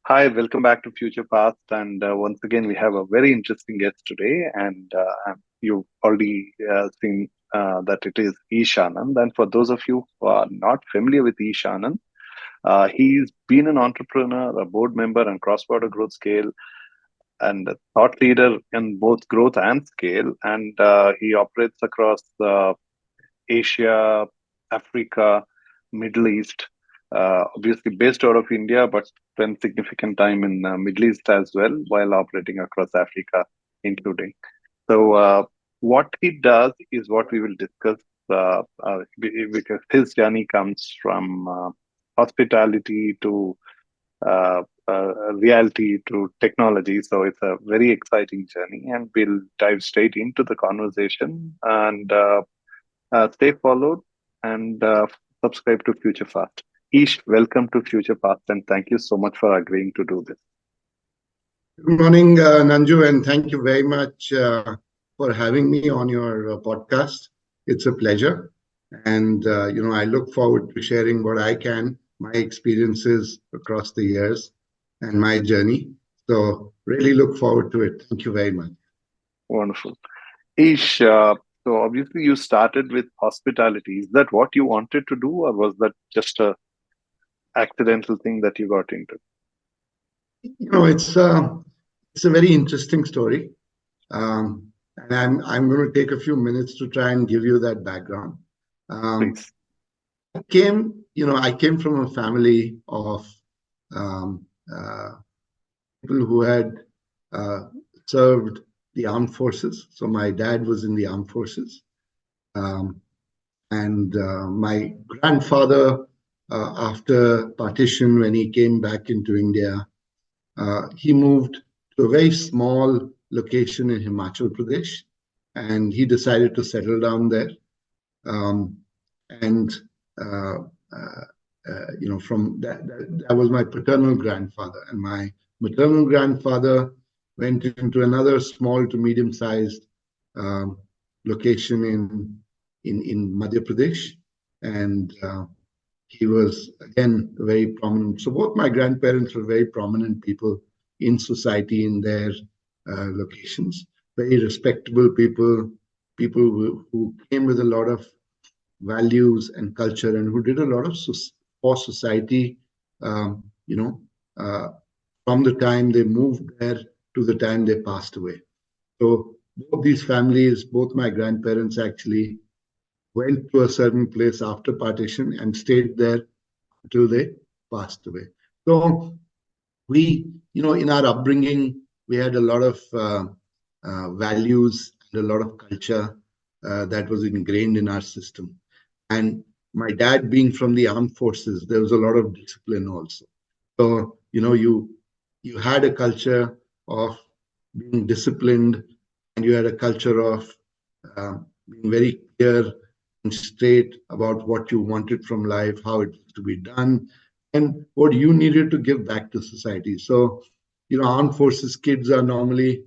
Hi, welcome back to Future Past. And once again, we have a very interesting guest today. And you've already seen that it is Ish Anand. And for those of you who are not familiar with Ish Anand, he's been an entrepreneur, a board member, and cross border growth scale, and a thought leader in both growth and scale. And he operates across Asia, Africa, Middle East, obviously based out of India, but spent significant time in Middle East as well while operating across Africa, including. So what he does is what we will discuss because his journey comes from hospitality to reality to technology. So it's a very exciting journey, and we'll dive straight into the conversation and stay followed and subscribe to Future Fast. Ish, welcome to Future Fast, and thank you so much for agreeing to do this. Good morning, Nanju, and thank you very much for having me on your podcast. It's a pleasure. And, I look forward to sharing what I can, my experiences across the years and my journey. So really look forward to it. Thank you very much. Wonderful. Ish, so obviously you started with hospitality. Is that what you wanted to do, or was that just a accidental thing that you got into? It's a very interesting story. And I'm going to take a few minutes to try and give you that background. Please. I came from a family of um, people who had served the armed forces. So my dad was in the armed forces. And my grandfather, after partition, when he came back into India, he moved to a very small location in Himachal Pradesh, and he decided to settle down there. And from that was my paternal grandfather, and my maternal grandfather went into another small to medium-sized location in Madhya Pradesh, and he was again very prominent. So both my grandparents were very prominent people in society in their locations, very respectable people, who came with a lot of values and culture, and who did a lot of for society, from the time they moved there to the time they passed away. So both these families, both my grandparents actually went to a certain place after partition and stayed there until they passed away. So we, in our upbringing, we had a lot of values and a lot of culture that was ingrained in our system. And my dad being from the armed forces, there was a lot of discipline also. So, you had a culture of being disciplined, and you had a culture of being very clear and straight about what you wanted from life, how it was to be done, and what you needed to give back to society. So, armed forces kids are normally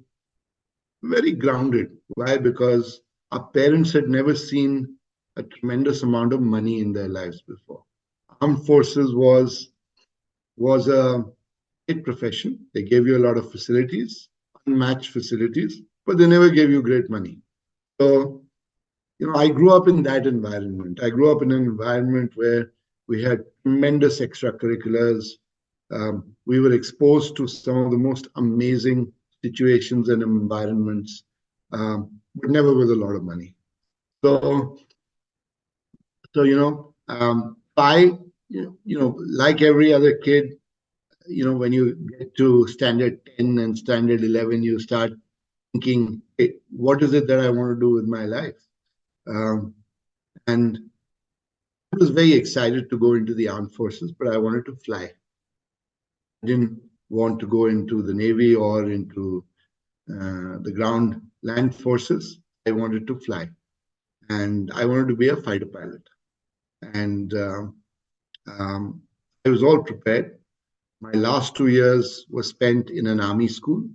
very grounded. Why? Because our parents had never seen a tremendous amount of money in their lives before. Armed forces was a great profession. They gave you a lot of facilities, unmatched facilities, but they never gave you great money. So, I grew up in that environment. I grew up in an environment where we had tremendous extracurriculars. We were exposed to some of the most amazing situations and environments, but never with a lot of money. So like every other kid, when you get to standard 10 and standard 11, you start thinking, hey, what is it that I want to do with my life? And I was very excited to go into the armed forces, but I wanted to fly. I didn't want to go into the Navy or into the ground land forces. I wanted to fly. And I wanted to be a fighter pilot. And I was all prepared. My last 2 years were spent in an army school.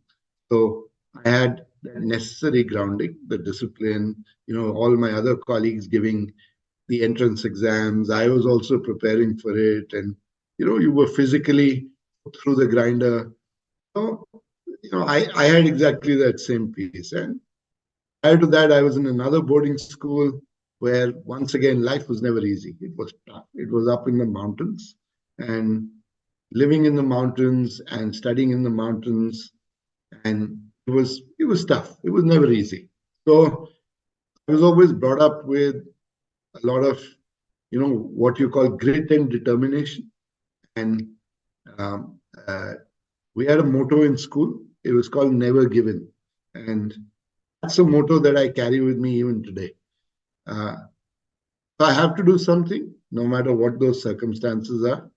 So I had the necessary grounding, the discipline, all my other colleagues giving the entrance exams. I was also preparing for it. And, you were physically through the grinder. So, I had exactly that same piece. And prior to that, I was in another boarding school where, once again, life was never easy. It was tough. It was up in the mountains, and living in the mountains and studying in the mountains, and it was tough. It was never easy. So I was always brought up with a lot of, what you call grit and determination. And um, uh, we had a motto in school. It was called "Never Give In," and that's a motto that I carry with me even today. Uh, if I have to do something, no matter what those circumstances are,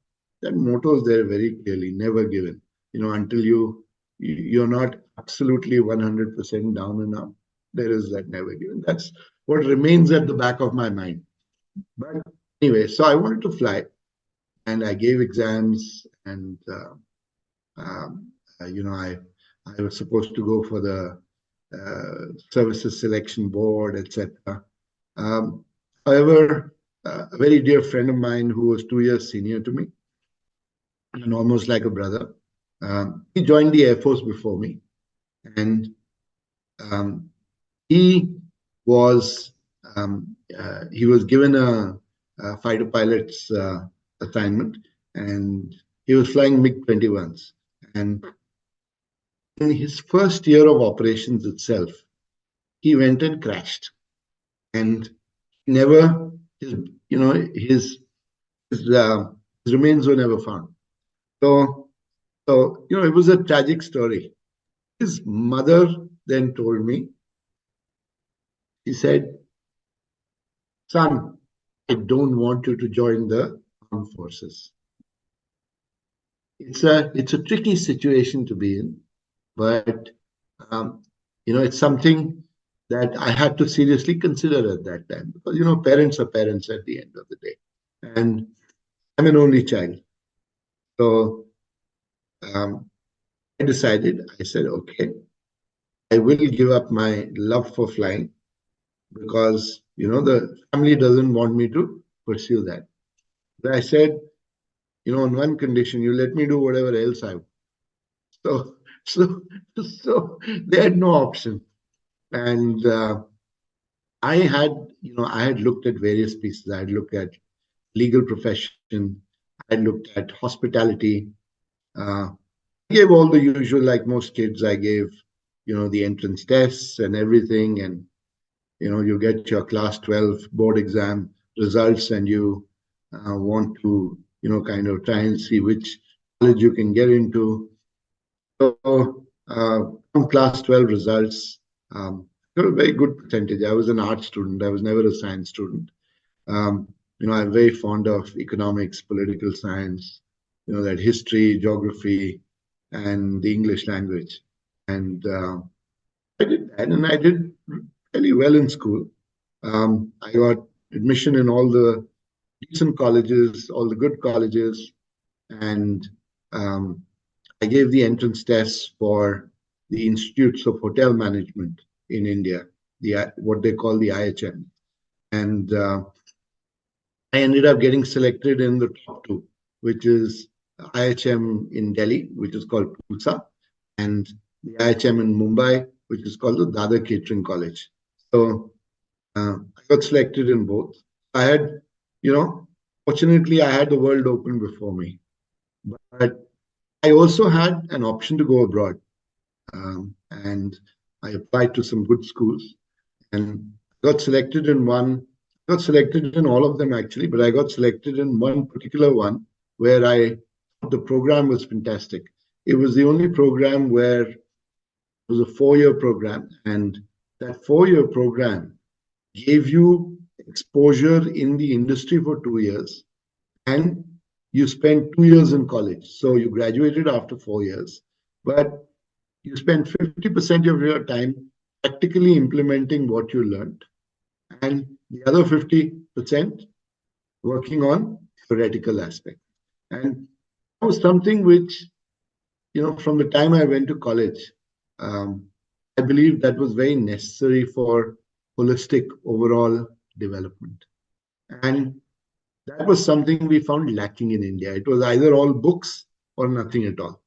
that motto is there very clearly: never give in. Until you're not absolutely 100% down and out. There is that never give in. That's what remains at the back of my mind. But anyway, so I wanted to fly, and I gave exams, and I was supposed to go for the services selection board, etc. Um, However, a very dear friend of mine who was 2 years senior to me and almost like a brother, he joined the Air Force before me, and um, he was he was given a fighter pilot's assignment, and he was flying MiG-21s. And in his first year of operations itself, he went and crashed, and never his you know his, uh, his remains were never found. So it was a tragic story. His mother then told me, he said, "Son, I don't want you to join the armed forces. It's a tricky situation to be in, but um, it's something that I had to seriously consider at that time, because parents are parents at the end of the day, and I'm an only child. So um, I decided. I said, okay, I will give up my love for flying, because the family doesn't want me to pursue that. But I said, on one condition: you let me do whatever else I want. So so so they had no option. And I had looked at various pieces. I had looked at legal profession. I had looked at hospitality. Uh, I gave all the usual, like most kids. I gave the entrance tests and everything, and you get your class 12 board exam results, and you want to kind of try and see which college you can get into. So from class 12 results, got a very good percentage. I was an art student. I was never a science student. um, I'm very fond of economics, political science, that history, geography, and the English language. And I did that, and I did really well in school. I got admission in all the decent colleges, all the good colleges, and um, I gave the entrance tests for the Institutes of Hotel Management in India, what they call the IHM, and I ended up getting selected in the top two, which is IHM in Delhi, which is called Pulsa, and the IHM in Mumbai, which is called the Dadar Catering College. So I got selected in both. I had, fortunately, I had the world open before me, but I also had an option to go abroad, and I applied to some good schools and got selected in one. Got selected in all of them actually, but I got selected in one particular one where the program was fantastic. It was the only program where it was a 4-year program, and that 4-year program gave you exposure in the industry for 2 years, and you spent 2 years in college. So you graduated after 4 years, but you spent 50% of your time practically implementing what you learned, and the other 50% working on theoretical aspect. And that was something which, from the time I went to college, um, I believe that was very necessary for holistic overall development. And that was something we found lacking in India. It was either all books or nothing at all.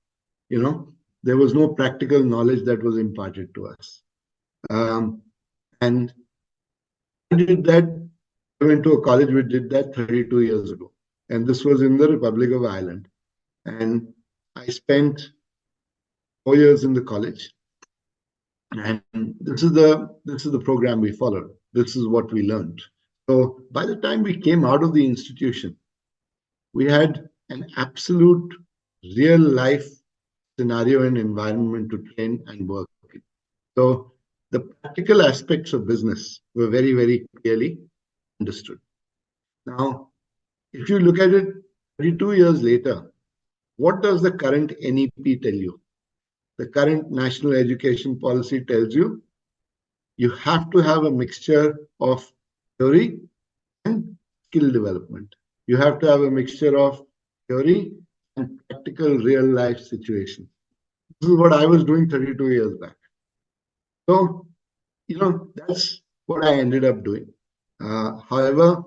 There was no practical knowledge that was imparted to us. And I did that. I went to a college which did that 32 years ago. And this was in the Republic of Ireland. And I spent 4 years in the college. And this is the program we followed. This is what we learned. So by the time we came out of the institution, we had an absolute real life scenario and environment to train and work in. So the practical aspects of business were very, very clearly understood. Now, if you look at it 32 years later, what does the current NEP tell you? The current national education policy tells you you have to have a mixture of theory and skill development. You have to have a mixture of theory and practical real life situation. This is what I was doing 32 years back. So, that's what I ended up doing. However,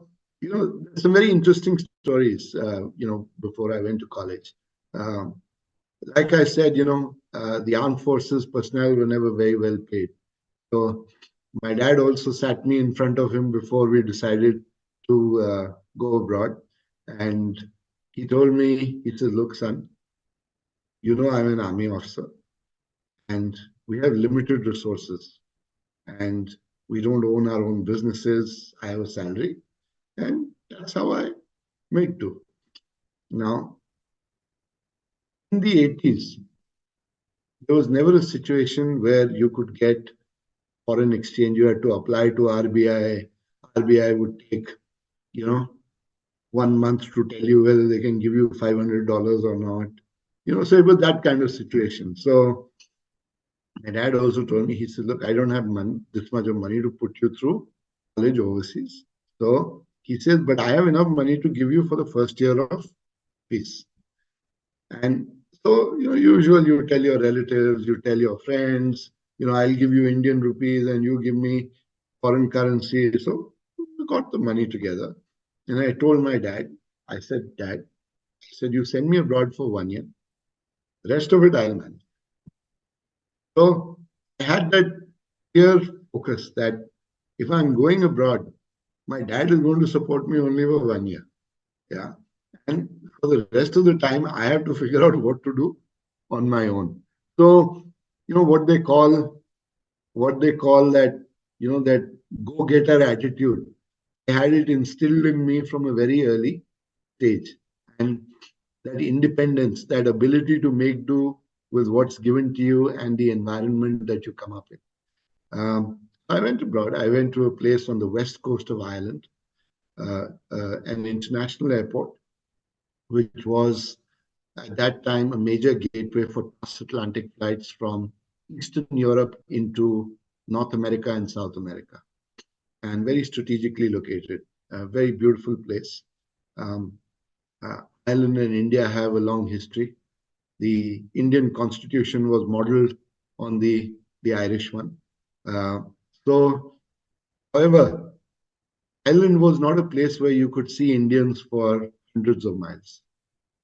some very interesting stories, before I went to college. Like I said, the armed forces personnel were never very well paid. So my dad also sat me in front of him before we decided to go abroad. And he told me, he said, look, son, I'm an army officer and we have limited resources and we don't own our own businesses. I have a salary and that's how I make do. Now, in the 80s, there was never a situation where you could get foreign exchange. You had to apply to RBI. RBI would take, 1 month to tell you whether they can give you $500 or not. So it was that kind of situation. So my dad also told me, he said, look, I don't have this much of money to put you through college overseas. So he said, but I have enough money to give you for the first year of fees. And so, usual, you tell your relatives, you tell your friends, I'll give you Indian rupees and you give me foreign currency. So we got the money together. And I told my dad, I said, Dad, you send me abroad for 1 year. The rest of it, I'll manage. So I had that clear focus that if I'm going abroad, my dad is going to support me only for 1 year. Yeah. And for the rest of the time, I have to figure out what to do on my own. So, what they call that, that go-getter attitude, I had it instilled in me from a very early stage. And that independence, that ability to make do with what's given to you and the environment that you come up in. I went abroad. I went to a place on the west coast of Ireland, an international airport, which was at that time a major gateway for transatlantic flights from Eastern Europe into North America and South America, and very strategically located. A very beautiful place. Ireland and India have a long history. The Indian constitution was modeled on the Irish one. So, however, Ireland was not a place where you could see Indians for hundreds of miles.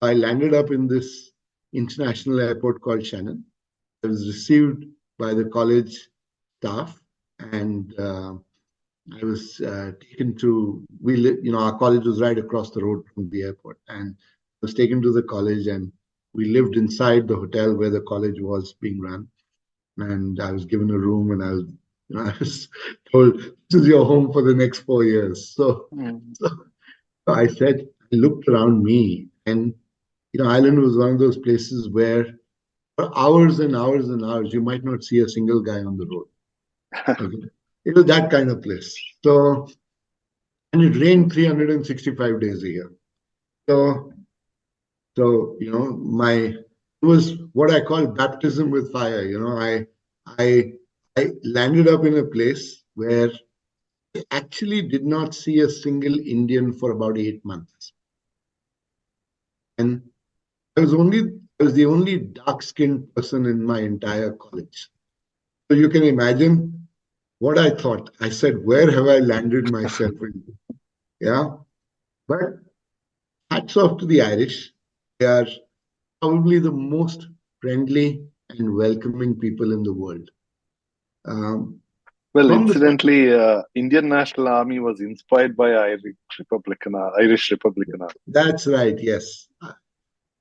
I landed up in this international airport called Shannon. I was received by the college staff, and I was taken to, our college was right across the road from the airport, and I was taken to the college, and we lived inside the hotel where the college was being run. And I was given a room, and I was told, this is your home for the next 4 years. So I said, I looked around me, and Ireland was one of those places where for hours and hours and hours, you might not see a single guy on the road. Okay? It was that kind of place. So, and it rained 365 days a year. So it was what I call baptism with fire. I landed up in a place where I actually did not see a single Indian for about 8 months. And I was the only dark-skinned person in my entire college. So you can imagine what I thought. I said, where have I landed myself in? Yeah. But hats off to the Irish. They are probably the most friendly and welcoming people in the world. Um, Well, from the incidentally, Indian National Army was inspired by Irish Republican Army. That's right, yes.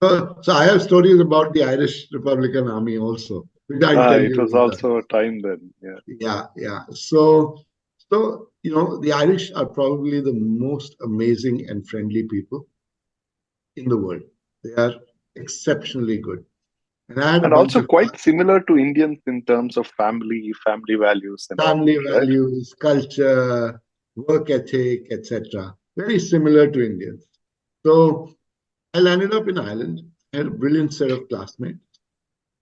So I have stories about the Irish Republican Army also, which I'll tell It you was later. also a time then. Yeah. Yeah. So the Irish are probably the most amazing and friendly people in the world. They are exceptionally good. And I had a And bunch also of quite similar to Indians in terms of family values and all family that, right? values, culture, work ethic, etc. Very similar to Indians. So I landed up in Ireland. I had a brilliant set of classmates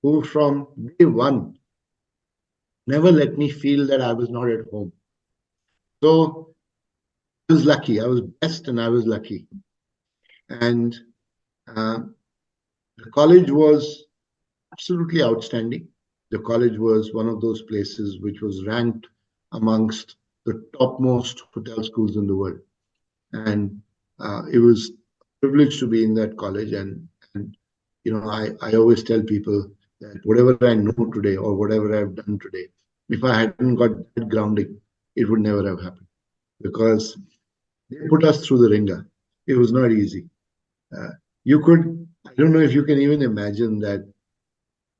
who, from day one, never let me feel that I was not at home. So I was lucky. I was blessed and I was lucky. And uh, the college was absolutely outstanding. The college was one of those places which was ranked amongst the topmost hotel schools in the world. And it was a privilege to be in that college. And I always tell people that whatever I know today or whatever I've done today, if I hadn't got that grounding, it would never have happened because they put us through the ringer. It was not easy. Uh, I don't know if you can even imagine that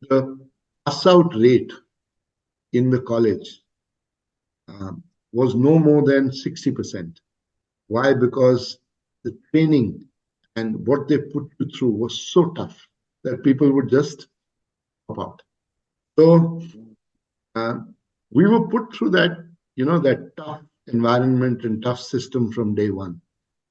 the pass out rate in the college um, was no more than 60%. Why? Because the training and what they put you through was so tough that people would just pop out. So uh, we were put through that tough environment and tough system from day one.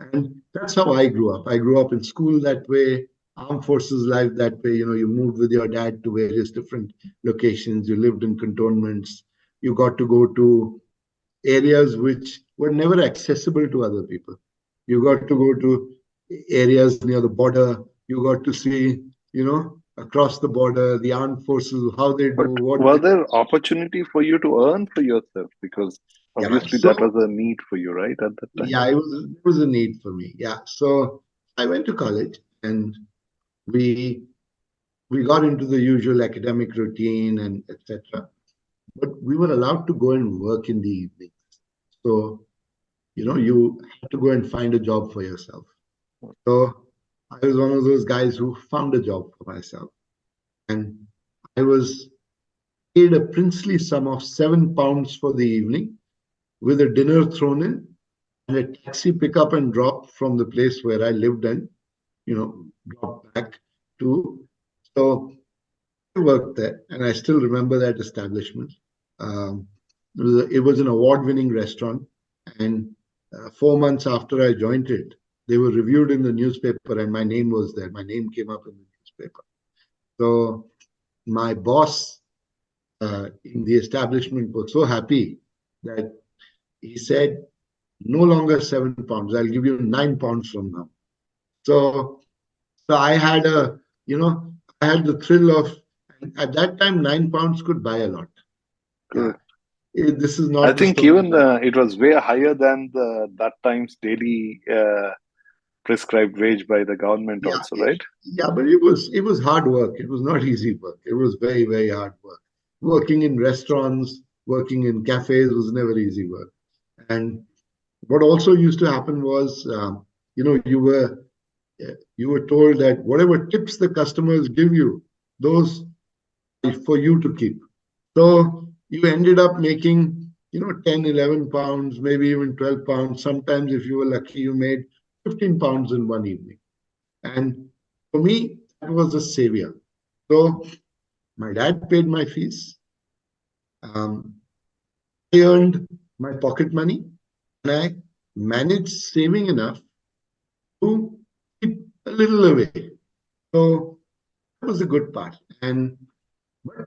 And that's how I grew up. I grew up in school that way, armed forces life that way. You moved with your dad to various different locations. You lived in cantonments. You got to go to areas which were never accessible to other people. You got to go to areas near the border. You got to see, across the border, the armed forces, how they do, But what were they. there opportunity for you to earn for yourself? Because Yeah. obviously that was So a need for you, right, at that time? yeah, it was a need for me. Yeah. So I went to college and we we got into the usual academic routine and etc. But we were allowed to go and work in the evening. So you had to go and find a job for yourself. So I was one of those guys who found a job for myself. And I was paid a princely sum of £7 for the evening with a dinner thrown in and a taxi pickup and drop from the place where I lived and, drop back to. So I worked there and I still remember that establishment. Um, it was an award-winning restaurant. And 4 months after I joined it, they were reviewed in the newspaper and my name was there. My name came up in the newspaper. So my boss in the establishment was so happy that he said, no longer £7, I'll give you £9 from now. So, so I had the thrill of, at that time, £9 could buy a lot. Yeah. Correct. This is I not the think story. even it was way higher than the that time's daily prescribed wage by the government Yeah, also, right? yeah, but it was hard work. It was not easy work. It was very, very hard work. Working in restaurants, working in cafes was never easy work. And what also used to happen was, you were told that whatever tips the customers give you, those are for you to keep. So you ended up making, 10, £11, maybe even £12. Sometimes, if you were lucky, you made £15 in one evening. And for me, that was a savior. So my dad paid my fees. Um, I earned my pocket money and I managed saving enough to keep a little away. So that was the good part. And but there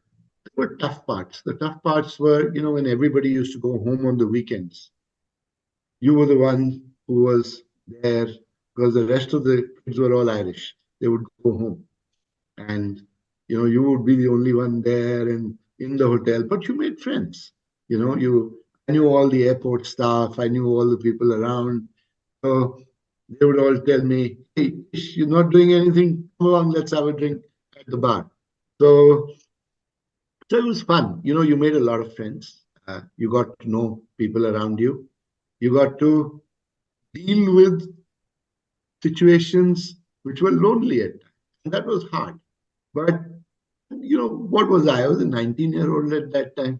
were tough parts. The tough parts were, when everybody used to go home on the weekends, you were the one who was there because the rest of the kids were all Irish. They would go home. And you would be the only one there and in the hotel, but you made friends. I knew all the airport staff, I knew all the people around. So they would all tell me, "Hey, you're not doing anything. Come on, let's have a drink at the bar." So, so it was fun. You made a lot of friends. You got to know people around you. You got to deal with situations which were lonely at times. And that was hard. But, what was I? I was a 19-year-old at that time,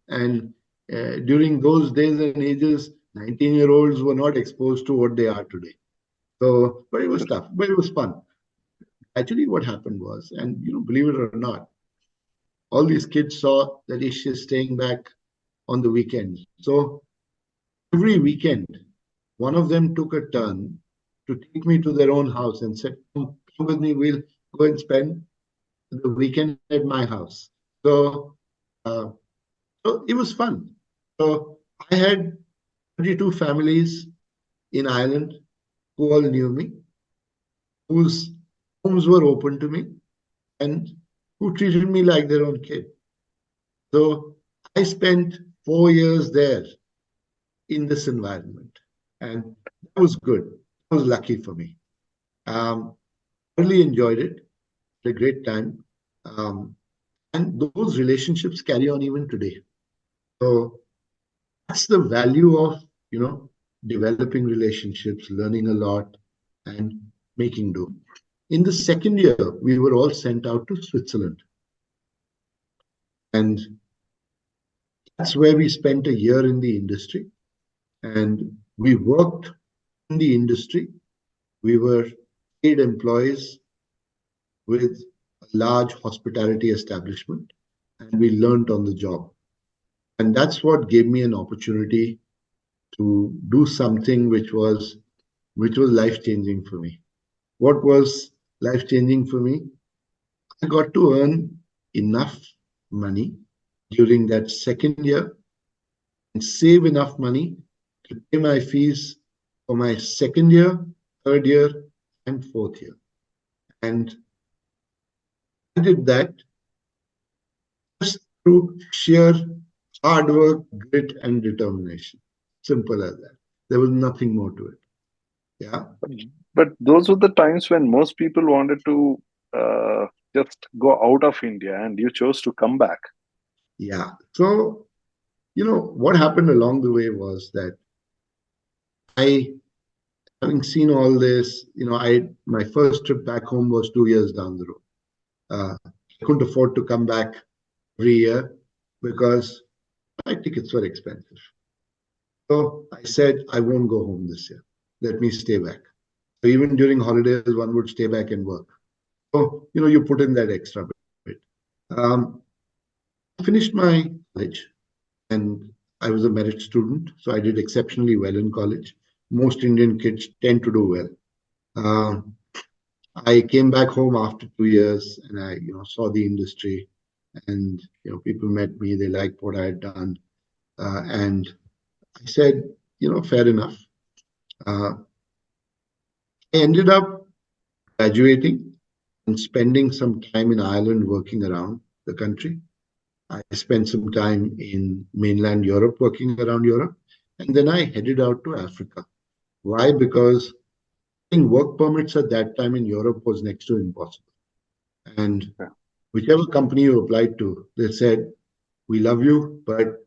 and during those days and ages, 19-year-olds were not exposed to what they are today. So, but it was tough, but it was fun. Actually, what happened was, and believe it or not, all these kids saw that Ish is staying back on the weekends. So every weekend, one of them took a turn to take me to their own house and said, come with me, we'll go and spend the weekend at my house. So, uh, so it was fun. So I had 32 families in Ireland who all knew me, whose homes were open to me, and who treated me like their own kid. So I spent 4 years there in this environment, and that was good. That was lucky for me. Really enjoyed it. Had a great time, and those relationships carry on even today. So that's the value of developing relationships, learning a lot, and making do. In the second year, we were all sent out to Switzerland, and that's where we spent a year in the industry, and we worked in the industry. We were paid employees with a large hospitality establishment, and we learned on the job. And that's what gave me an opportunity to do something which was life changing for me. What was life changing for me? I got to earn enough money during that second year and save enough money to pay my fees for my second year, third year, and fourth year. And I did that just through sheer hard work, grit, and determination. Simple as that. There was nothing more to it. Yeah. But those were the times when most people wanted to just go out of India, and you chose to come back. Yeah. So, what happened along the way was that I, having seen all this, my first trip back home was 2 years down the road. I couldn't afford to come back every year because my tickets were expensive. So I said, I won't go home this year. Let me stay back. So even during holidays, one would stay back and work. So, you put in that extra bit. Um, I finished my college and I was a merit student. So I did exceptionally well in college. Most Indian kids tend to do well. Um, I came back home after 2 years and I, saw the industry and, people met me. They liked what I had done. And I said, fair enough. Uh, I ended up graduating and spending some time in Ireland working around the country. I spent some time in mainland Europe working around Europe. And then I headed out to Africa. Why? Because getting work permits at that time in Europe was next to impossible. And Yeah. whichever company you applied to, they said, we love you, but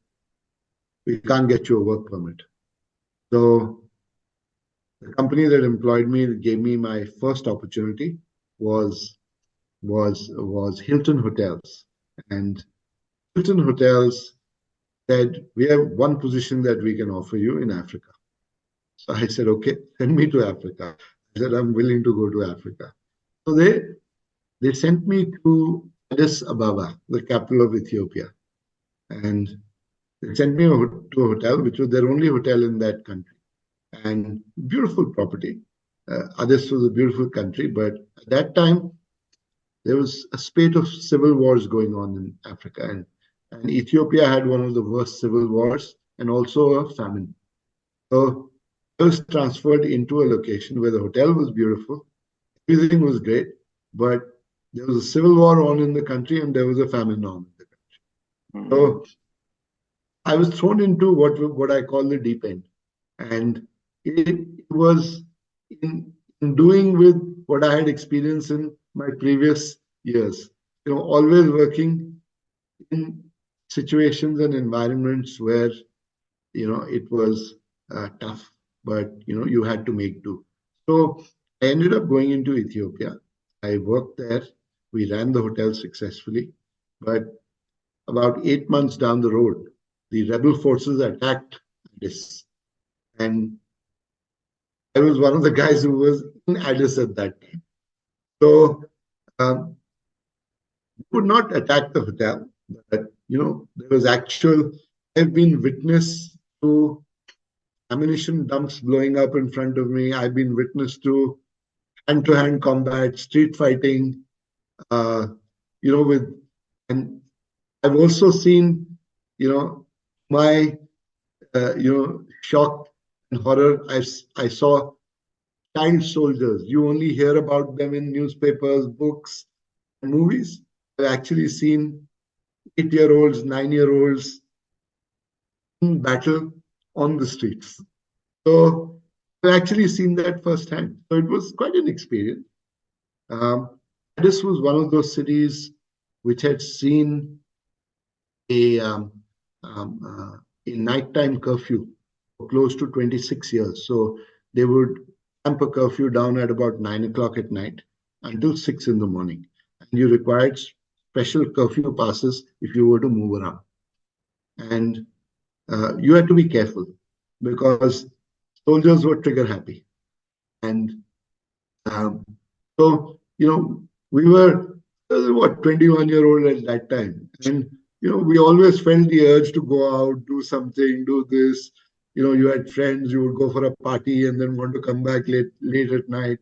we can't get you a work permit. So the company that employed me, that gave me my first opportunity, was was Hilton Hotels. And Hilton Hotels said, we have one position that we can offer you in Africa. So I said, okay, send me to Africa. I said, I'm willing to go to Africa. So they sent me to Addis Ababa, the capital of Ethiopia. And they sent me to a hotel, which was their only hotel in that country. And beautiful property. Addis was a beautiful country, but at that time, there was a spate of civil wars going on in Africa. And Ethiopia had one of the worst civil wars and also a famine. So I was transferred into a location where the hotel was beautiful, everything was great, but there was a civil war on in the country and there was a famine on in the country. Mm. So I was thrown into what I call the deep end. And it was in doing with what I had experienced in my previous years. Always working in situations and environments where it was tough, but you had to make do. So I ended up going into Ethiopia. I worked there. We ran the hotel successfully, but about 8 months down the road, the rebel forces attacked Addis, and I was one of the guys who was in Addis at that time. So um, we could not attack the hotel, but there was actual. I've been witness to ammunition dumps blowing up in front of me. I've been witness to hand-to-hand combat, street fighting. Uh, with and I've also seen, my shock and horror. I saw child soldiers. You only hear about them in newspapers, books, and movies. I've actually seen 8-year-olds, 9-year-olds in battle on the streets. So I've actually seen that firsthand. So it was quite an experience. This was one of those cities which had seen a um, uh, a nighttime curfew for close to 26 years. So they would amp a curfew down at about 9 o'clock at night until 6 in the morning, and you required special curfew passes if you were to move around, and you had to be careful because soldiers were trigger happy, and um, so we were what 21-year-old at that time, and we always felt the urge to go out, do something, do this. You had friends, you would go for a party and then want to come back late at night.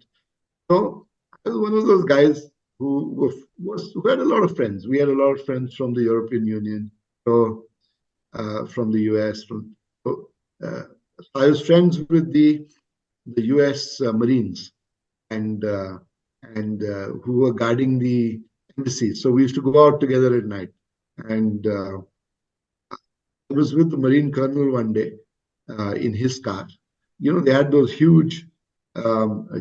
So I was one of those guys who had a lot of friends. We had a lot of friends from the European Union, so from the US. So, uh, I was friends with the US Marines and who were guarding the embassy. So we used to go out together at night. And I was with the Marine Colonel one day in his car. They had those huge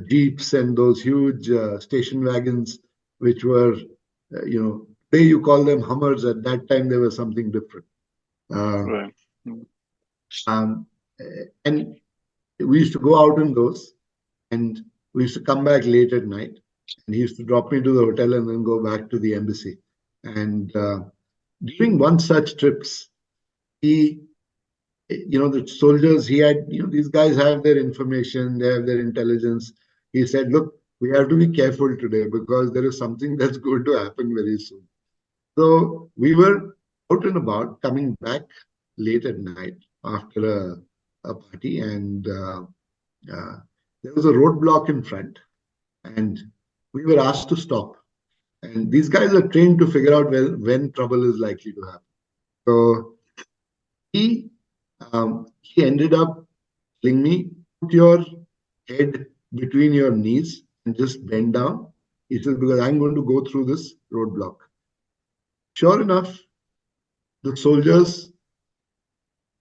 jeeps and those huge station wagons, which were, today you call them Hummers. At that time, they were something different. Uh, Right. Mm. um, and we used to go out in those, and we used to come back late at night. And he used to drop me to the hotel and then go back to the embassy. And during one such trips, he the soldiers, he had, these guys have their information, they have their intelligence. He said, look, we have to be careful today because there is something that's going to happen very soon. So we were out and about, coming back late at night after a party, and uh, there was a roadblock in front, and we were asked to stop. And these guys are trained to figure out when trouble is likely to happen. So he he ended up telling me, put your head between your knees and just bend down. He says, because I'm going to go through this roadblock. Sure enough, the soldiers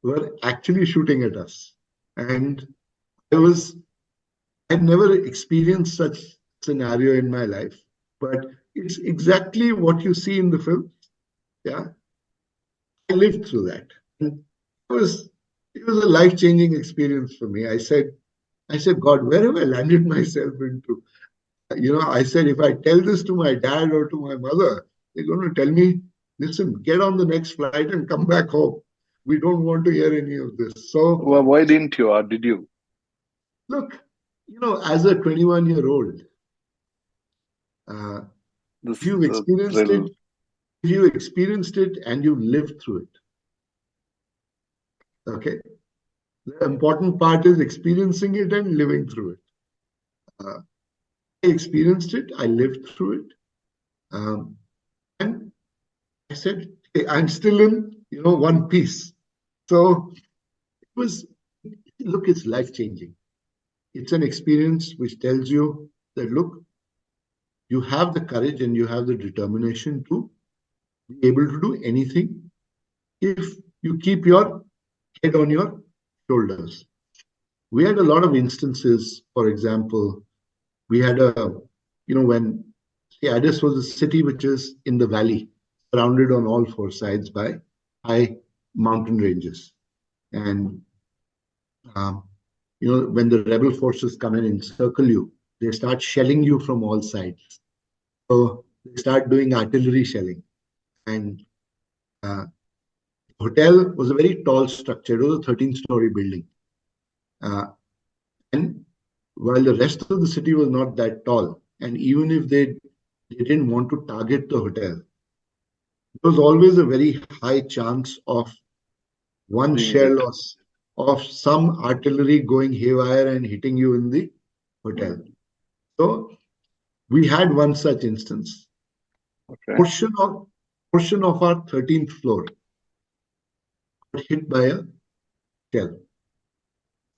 were actually shooting at us. And I was, I've never experienced such scenario in my life, but it's exactly what you see in the film. Yeah. I lived through that. And it was a life-changing experience for me. I said, God, where have I landed myself into? I said, if I tell this to my dad or to my mother, they're going to tell me, listen, get on the next flight and come back home. We don't want to hear any of this. So, Well, why didn't you, or did you? look, as a 21-year-old, uh, if This you've experienced it, thrill. if you experienced it and you lived through it, okay, the important part is experiencing it and living through it. Uh, I experienced it, I lived through it, and I said, hey, I'm still in, one piece. So it was, look, it's life changing. It's an experience which tells you that, look, you have the courage and you have the determination to be able to do anything if you keep your head on your shoulders. we had a lot of instances. For example, we had when Addis was a city which is in the valley, surrounded on all four sides by high mountain ranges. And, um, when the rebel forces come in and encircle you, they start shelling you from all sides. So they start doing artillery shelling. And hotel was a very tall structure. It was a 13-story building. And while the rest of the city was not that tall, and even if they didn't want to target the hotel, there was always a very high chance of one Being hit. shell of some artillery going haywire and hitting you in the hotel. So we had one such instance. Okay. Portion of our 13th floor got hit by a shell.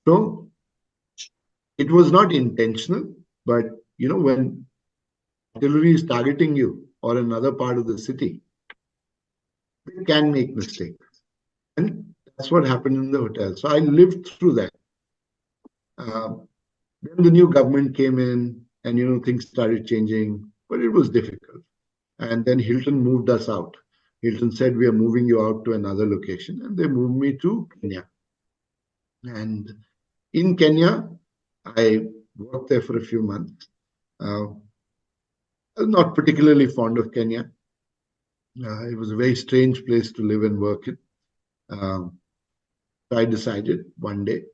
So it was not intentional, but when artillery is targeting you or another part of the city, they can make mistakes. And that's what happened in the hotel. So I lived through that. Then the new government came in and things started changing, but it was difficult. And then Hilton moved us out. Hilton said, we are moving you out to another location. And they moved me to Kenya. And in Kenya, I worked there for a few months. I was not particularly fond of Kenya. It was a very strange place to live and work in. So I decided one day,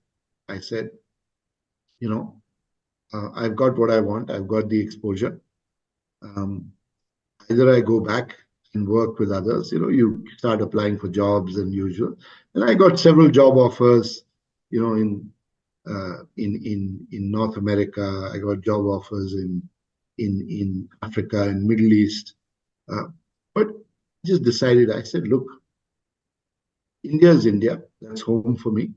I said, I've got what I want. I've got the exposure. Either I go back and work with others, you start applying for jobs and usual. And I got several job offers, in North America. I got job offers in Africa and Middle East. But just decided, I said, look, India is India. That's home for me.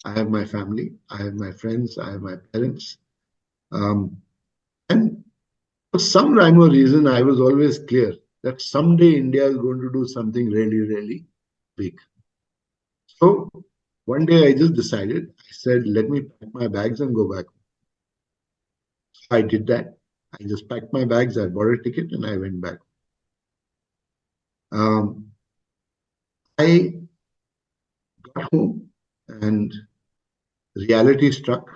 I have my family. I have my friends. I have my parents. And for some rhyme or reason, I was always clear that someday India is going to do something really, really big. So one day I just decided, I said, let me pack my bags and go back. So I did that. I just packed my bags, I bought a ticket, and I went back. I got home and reality struck,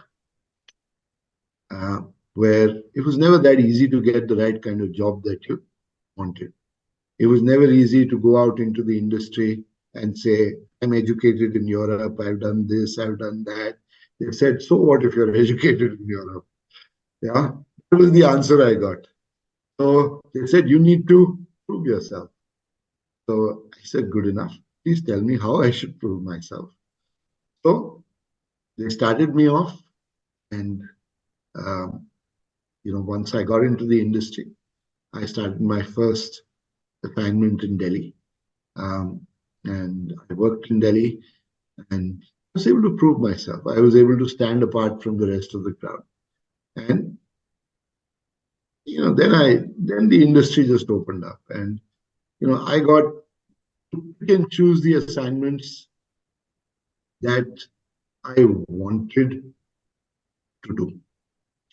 where it was never that easy to get the right kind of job that you wanted. It was never easy to go out into the industry and say, I'm educated in Europe, I've done this, I've done that. They said, so what if you're educated in Europe? Yeah, that was the answer I got. So they said, you need to prove yourself. So I said, good enough. Please tell me how I should prove myself. So they started me off. And, once I got into the industry, I started my first assignment in Delhi. And I worked in Delhi and I was able to prove myself. I was able to stand apart from the rest of the crowd. And, then the industry just opened up. And, I got to pick and choose the assignments that I wanted to do.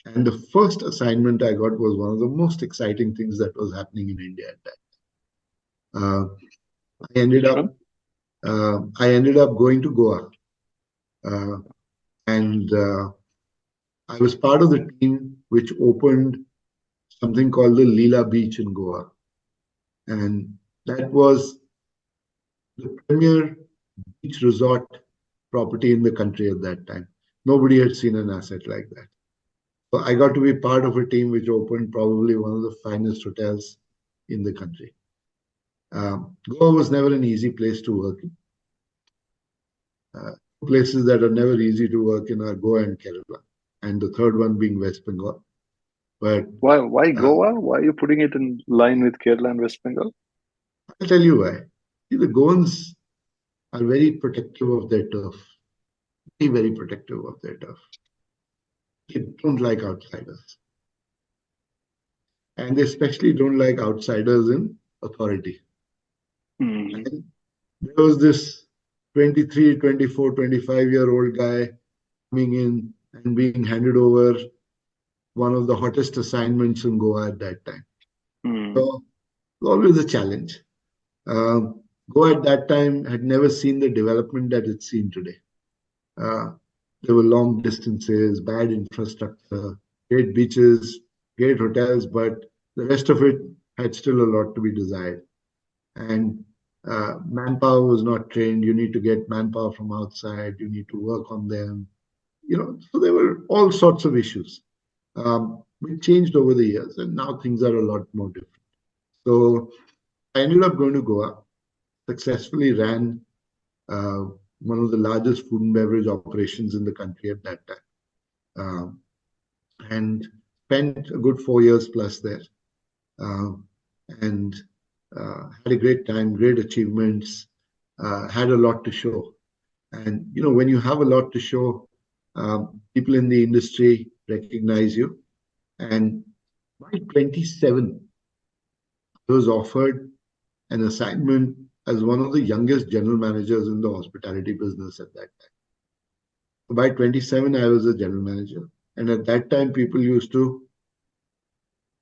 And the first assignment I got was one of the most exciting things that was happening in India at that time. I ended up going to Goa, and I was part of the team which opened something called the Leela Beach in Goa, and that was the premier beach resort property in the country at that time. Nobody had seen an asset like that. So I got to be part of a team which opened probably one of the finest hotels in the country. Goa was never an easy place to work in. Places that are never easy to work in are Goa and Kerala, and the third one being West Bengal. But why Goa? Why are you putting it in line with Kerala and West Bengal? I'll tell you why. See, the Goans are very protective of their turf. Very, very protective of their turf. They don't like outsiders. And they especially don't like outsiders in authority. Mm. And there was this 23, 24, 25-year-old guy coming in and being handed over one of the hottest assignments in Goa at that time. So always a challenge. Goa at that time had never seen the development that it's seen today. Uh, there were long distances, bad infrastructure, great beaches, great hotels, but the rest of it had still a lot to be desired. And manpower was not trained. You need to get manpower from outside. You need to work on them. So there were all sorts of issues. It changed over the years, and now things are a lot more different. So I ended up going to Goa, successfully ran uh, one of the largest food and beverage operations in the country at that time, and spent a good 4 years plus there, uh, and had a great time, great achievements, had a lot to show. And when you have a lot to show, people in the industry recognize you. And by 27, I was offered an assignment as one of the youngest general managers in the hospitality business at that time. By 27, I was a general manager. And at that time, people used to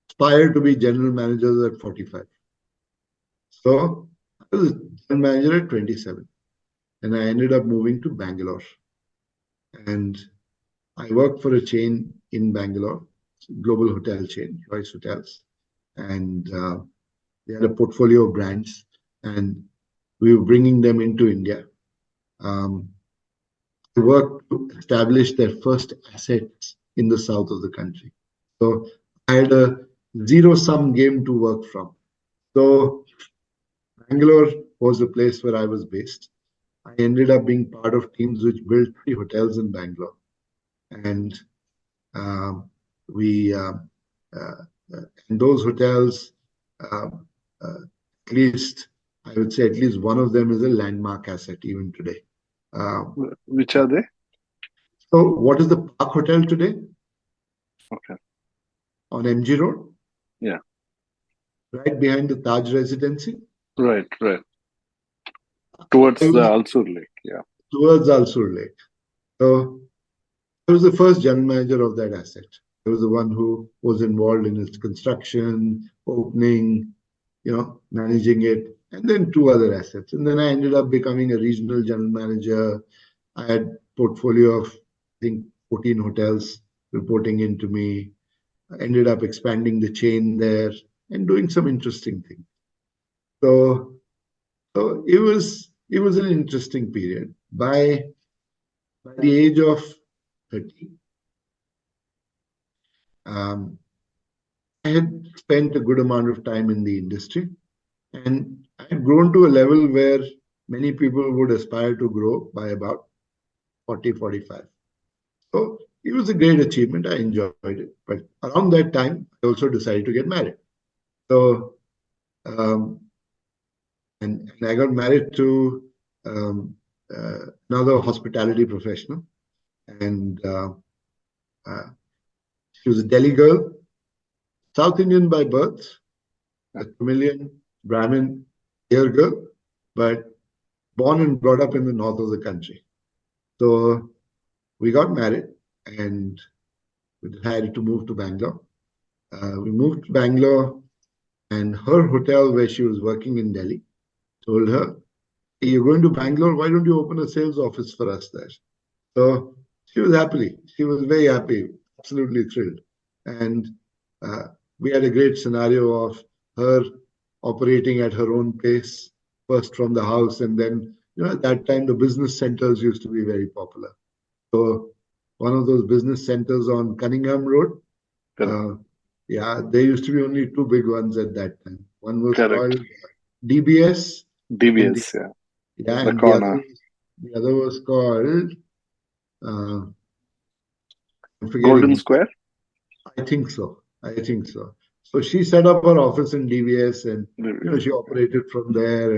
aspire to be general managers at 45. So I was a general manager at 27. And I ended up moving to Bangalore. And I worked for a chain in Bangalore, global hotel chain, Choice Hotels. And they had a portfolio of brands. And we were bringing them into India. They worked to establish their first assets in the south of the country. So I had a zero-sum game to work from. So Bangalore was the place where I was based. I ended up being part of teams which built 3 hotels in Bangalore. And we, in those hotels, at least, I would say at least one of them is a landmark asset even today. Which are they? So what is the Park Hotel today? Okay. On MG Road? Yeah. Right behind the Taj Residency? Right. Towards the Alsur Lake, yeah. Towards Alsur Lake. So I was the first general manager of that asset. I was the one who was involved in its construction, opening, managing it, and then 2 other assets. And then I ended up becoming a regional general manager. I had portfolio of, I think, 14 hotels reporting into me. I ended up expanding the chain there and doing some interesting things. So it was an interesting period. By the age of 30, I had spent a good amount of time in the industry, and I had grown to a level where many people would aspire to grow by about 40, 45. So it was a great achievement. I enjoyed it. But around that time, I also decided to get married. So, and I got married to another hospitality professional. And she was a Delhi girl, South Indian by birth, a Tamilian, Brahmin, hair girl, but born and brought up in the north of the country. So we got married and we decided to move to Bangalore. We moved to Bangalore, and her hotel where she was working in Delhi told her, hey, you're going to Bangalore, why don't you open a sales office for us there? So she was happy. She was very happy, absolutely thrilled. And we had a great scenario of her operating at her own pace, first from the house. And then, at that time, the business centers used to be very popular. So one of those business centers on Cunningham Road, yeah, there used to be only 2 big ones at that time. One was called DBS. DBS, yeah. Yeah, the and corner. the other was called Golden Square? I think so. So she set up her office in DBS, and she operated from there,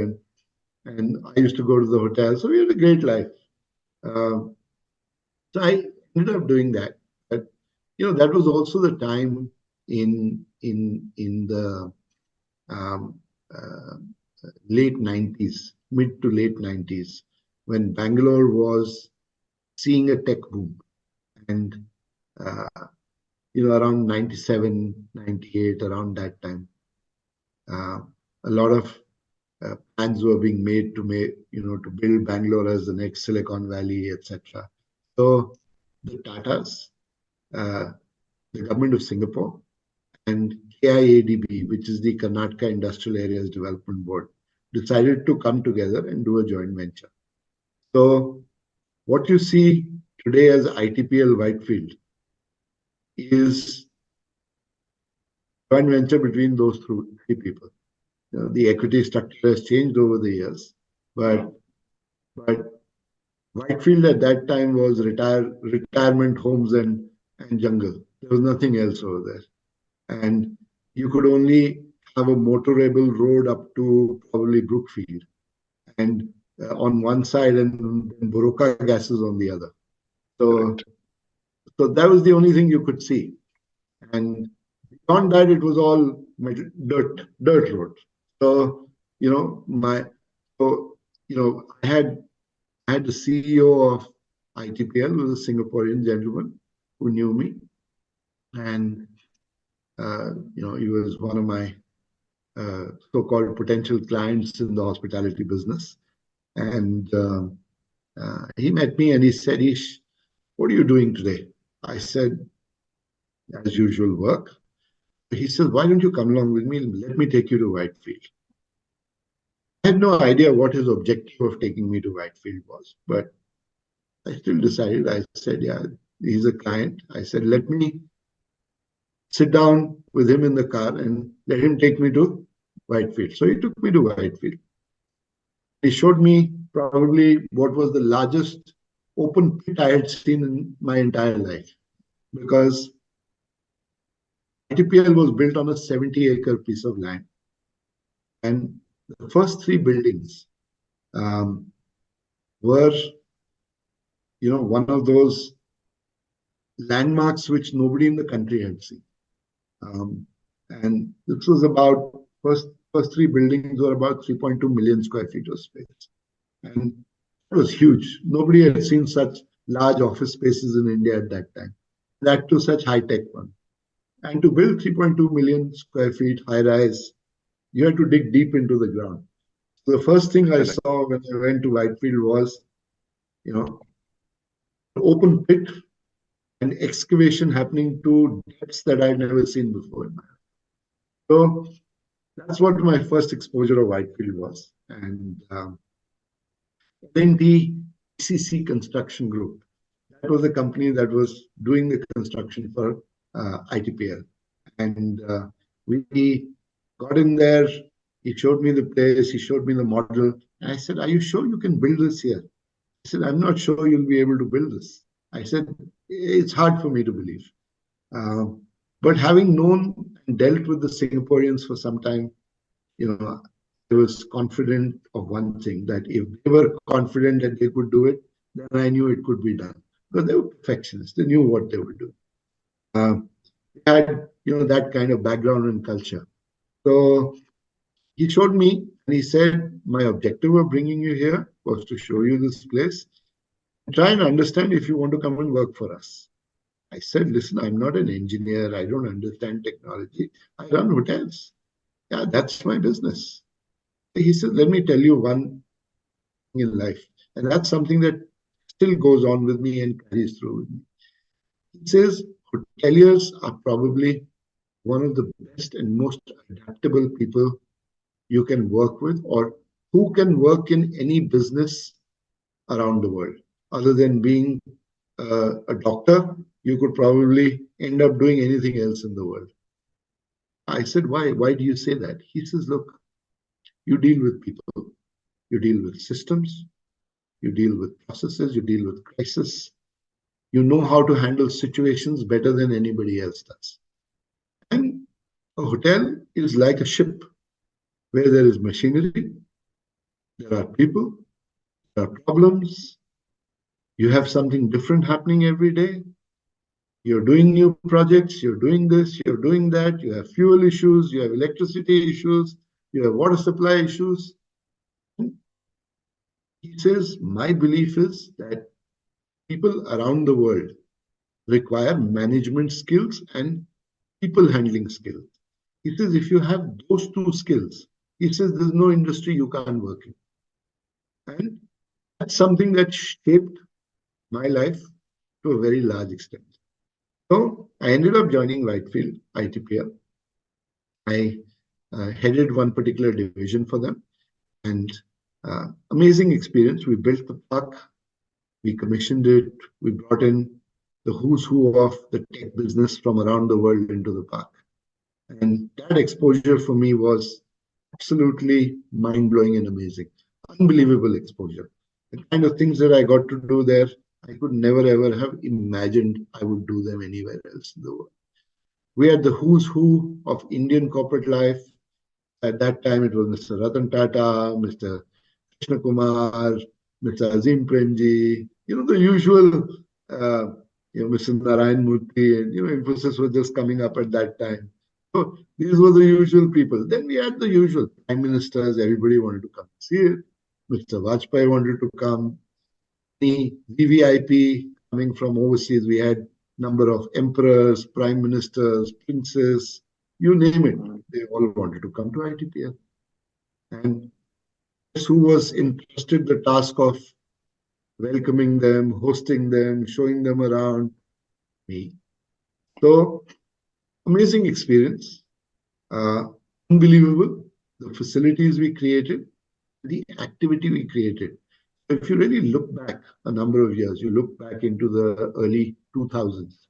and I used to go to the hotel. So we had a great life. So I ended up doing that. But that was also the time in the late 90s, mid to late 90s, when Bangalore was seeing a tech boom. And, around 97, 98, around that time, a lot of plans were being made to build Bangalore as the next Silicon Valley, etc. So the Tatas, the government of Singapore, and KIADB, which is the Karnataka Industrial Areas Development Board, decided to come together and do a joint venture. So what you see today as ITPL Whitefield is joint venture between those three people. The equity structure has changed over the years, but Whitefield at that time was retirement homes and jungle. There was nothing else over there. And you could only have a motorable road up to probably Brookfield, and on one side, and Boroka gases on the other. So that was the only thing you could see. And beyond that, it was all dirt roads. So I had the CEO of ITPL, who was a Singaporean gentleman who knew me, and he was one of my so-called potential clients in the hospitality business. And he met me and he said, "Ish, what are you doing today?" I said, "As usual, work." He says, "Why don't you come along with me? Let me take you to Whitefield." I had no idea what his objective of taking me to Whitefield was, but I still decided. I said, "Yeah, he's a client." I said, "Let me sit down with him in the car and let him take me to Whitefield." So he took me to Whitefield. He showed me probably what was the largest open pit I had seen in my entire life, because ITPL was built on a 70-acre piece of land. And the first three buildings were, one of those landmarks which nobody in the country had seen. And this was about, first three buildings were about 3.2 million square feet of space. And it was huge. Nobody had seen such large office spaces in India at that time. That to such high-tech one. And to build 3.2 million square feet high-rise, you had to dig deep into the ground. So the first thing I saw when I went to Whitefield was, open pit and excavation happening to depths that I'd never seen before in my life. So that's what my first exposure of Whitefield was. And then the ECC Construction Group. That was the company that was doing the construction for ITPL. And we got in there. He showed me the place. He showed me the model. And I said, "Are you sure you can build this here?" He said, "I'm not sure you'll be able to build this." I said, "It's hard for me to believe." But having known and dealt with the Singaporeans for some time, I was confident of one thing, that if they were confident that they could do it, then I knew it could be done. Because they were perfectionists. They knew what they were doing. They had, that kind of background and culture. So he showed me and he said, "My objective of bringing you here was to show you this place. Try and understand if you want to come and work for us." I said, "Listen, I'm not an engineer. I don't understand technology. I run hotels. Yeah, that's my business." He said, "Let me tell you one thing in life." And that's something that still goes on with me and carries through with me. He says, hoteliers are probably one of the best and most adaptable people you can work with, or who can work in any business around the world. Other than being a doctor, you could probably end up doing anything else in the world. I said, "Why? Why do you say that?" He says, "Look, you deal with people, you deal with systems, you deal with processes, you deal with crisis. You know how to handle situations better than anybody else does. And a hotel is like a ship where there is machinery, there are people, there are problems, you have something different happening every day. You're doing new projects, you're doing this, you're doing that, you have fuel issues, you have electricity issues, you have water supply issues." He says, "My belief is that people around the world require management skills and people handling skills. He says, if you have those two skills, he says, there's no industry you can't work in. And that's something that shaped my life to a very large extent. So I ended up joining Whitefield, ITPL. I headed one particular division for them, and amazing experience. We built the park, we commissioned it, we brought in the who's who of the tech business from around the world into the park. And that exposure for me was absolutely mind-blowing and amazing. Unbelievable exposure. The kind of things that I got to do there, I could never ever have imagined I would do them anywhere else in the world. We had the who's who of Indian corporate life. At that time, it was Mr. Ratan Tata, Mr. Krishna Kumar, Mr. Azim Premji, the usual, Mr. Narayan Murthy, and, Infosys was just coming up at that time. So these were the usual people. Then we had the usual prime ministers. Everybody wanted to come see it. Mr. Vajpayee wanted to come. The VVIP coming from overseas. We had number of emperors, prime ministers, princes, you name it. They all wanted to come to ITPL. And who was entrusted the task of welcoming them, hosting them, showing them around? Me. So amazing experience, unbelievable. The facilities we created, the activity we created. So if you really look back a number of years, you look back into the early 2000s,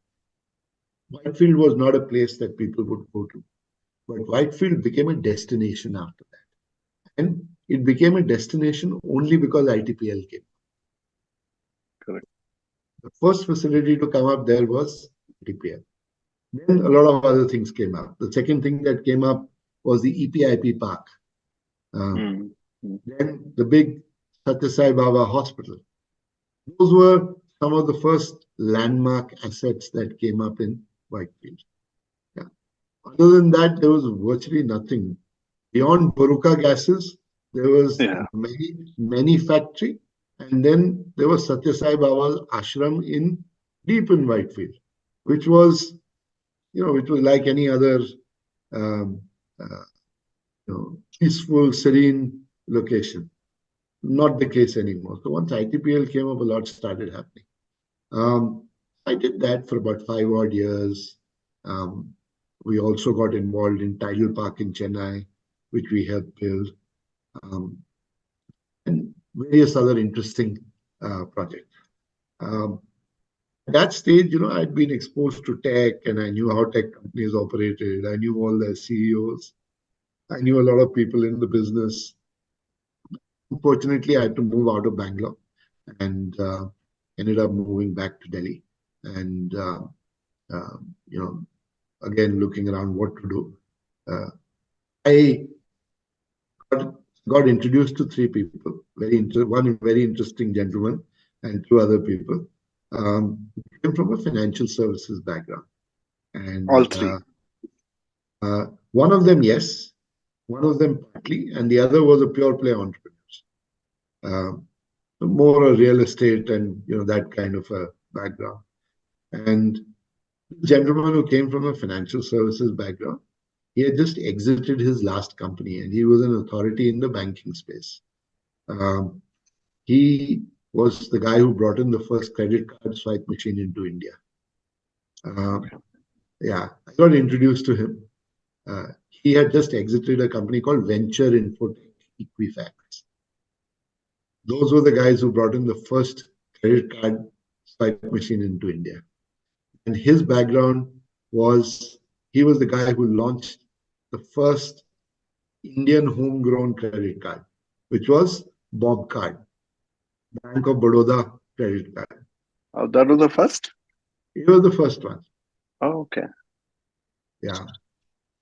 Whitefield was not a place that people would go to, but Whitefield became a destination after that. And it became a destination only because ITPL came. Correct. The first facility to come up there was ITPL. Then a lot of other things came up. The second thing that came up was the EPIP Park. Then the big Satya Sai Baba Hospital. Those were some of the first landmark assets that came up in Whitefield. Yeah. Other than that, there was virtually nothing. Beyond Boruka gases, there was many factory, and then there was Satya Sai Baba's ashram deep in Whitefield, which was like any other peaceful, serene location. Not the case anymore. So once ITPL came up, a lot started happening. I did that for about 5 odd years. We also got involved in Tidal Park in Chennai, which we helped build, and various other interesting projects. At that stage, I'd been exposed to tech, and I knew how tech companies operated. I knew all their CEOs. I knew a lot of people in the business. Unfortunately, I had to move out of Bangalore and ended up moving back to Delhi. And, again, looking around what to do. I got introduced to 3 people, one very interesting gentleman and 2 other people. Came from a financial services background. And all 3? One of them, yes. One of them partly, and the other was a pure play entrepreneur. More a real estate and that kind of a background. And the gentleman who came from a financial services background, he had just exited his last company, and he was an authority in the banking space. He was the guy who brought in the first credit card swipe machine into India. I got introduced to him. He had just exited a company called Venture Infotech Equifax. Those were the guys who brought in the first credit card swipe machine into India. And his background was, he was the guy who launched the first Indian homegrown credit card, which was Bob Card, Bank of Baroda credit card. Oh, that was the first? It was the first one. Oh, okay. Yeah.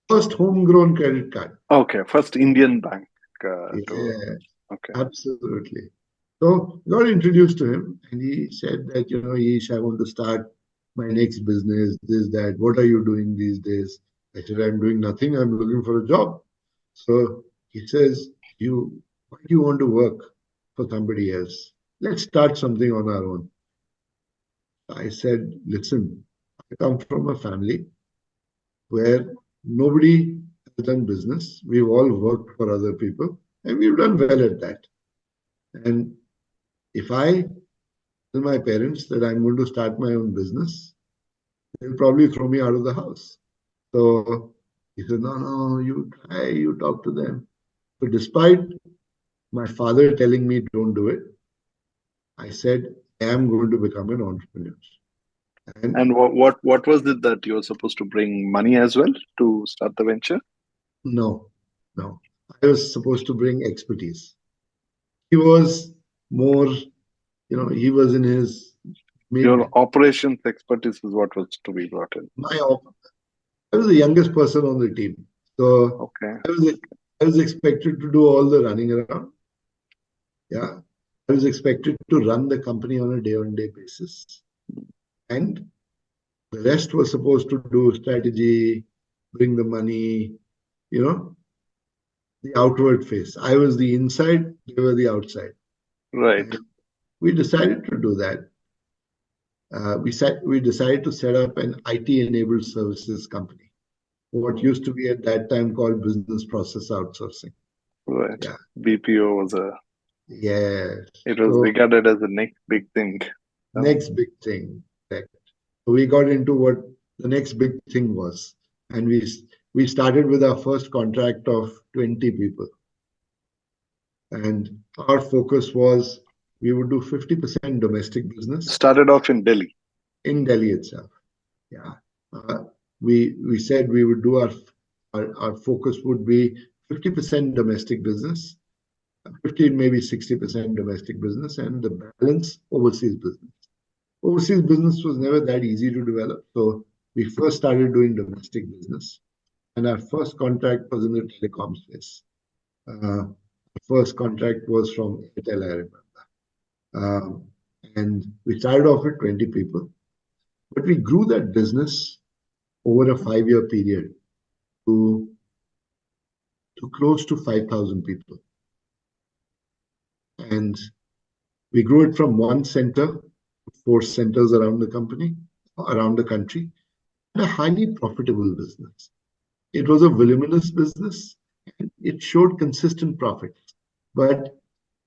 First homegrown credit card. Okay, first Indian bank. Yeah, okay. Absolutely. So got introduced to him, and he said that, Ish, I want to start my next business, this, that. What are you doing these days? I said, I'm doing nothing. I'm looking for a job. So he says, why do you want to work for somebody else? Let's start something on our own. I said, listen, I come from a family where nobody has done business. We've all worked for other people, and we've done well at that. And if I tell my parents that I'm going to start my own business, they'll probably throw me out of the house. So he said, no, no, you try, you talk to them. So despite my father telling me don't do it, I said, I am going to become an entrepreneur. And And what was it that you were supposed to bring money as well to start the venture? no, no, I was supposed to bring expertise. He was more, he was in his Your mid, operations expertise is what was to be brought in. I was the youngest person on the team. So Okay. I was expected to do all the running around. Yeah. I was expected to run the company on a day-on-day basis. And the rest was supposed to do strategy, bring the money, you know, the outward face. I was the inside, they were the outside. Right. And we decided to do that. We decided to set up an IT-enabled services company, what used to be at that time called business process outsourcing. Right. Yeah. BPO was Yes. it was So regarded as the next big thing. next big thing. Correct. So we got into what the next big thing was, and we started with our first contract of 20 people, and our focus was we would do 50% domestic business Started off in Delhi. in Delhi itself. Yeah. Uh, we said we would do our focus would be 50% domestic business, 50 maybe 60% domestic business, and the balance overseas business. Overseas business was never that easy to develop, so we first started doing domestic business, and our first contract was in the telecom space. First contract was from Airtel, I remember. Um, and we started off with 20 people, but we grew that business over a 5-year period to close to 5,000 people. And we grew it from one center to 4 centers around the country, and a highly profitable business. It was a voluminous business, and it showed consistent profits, but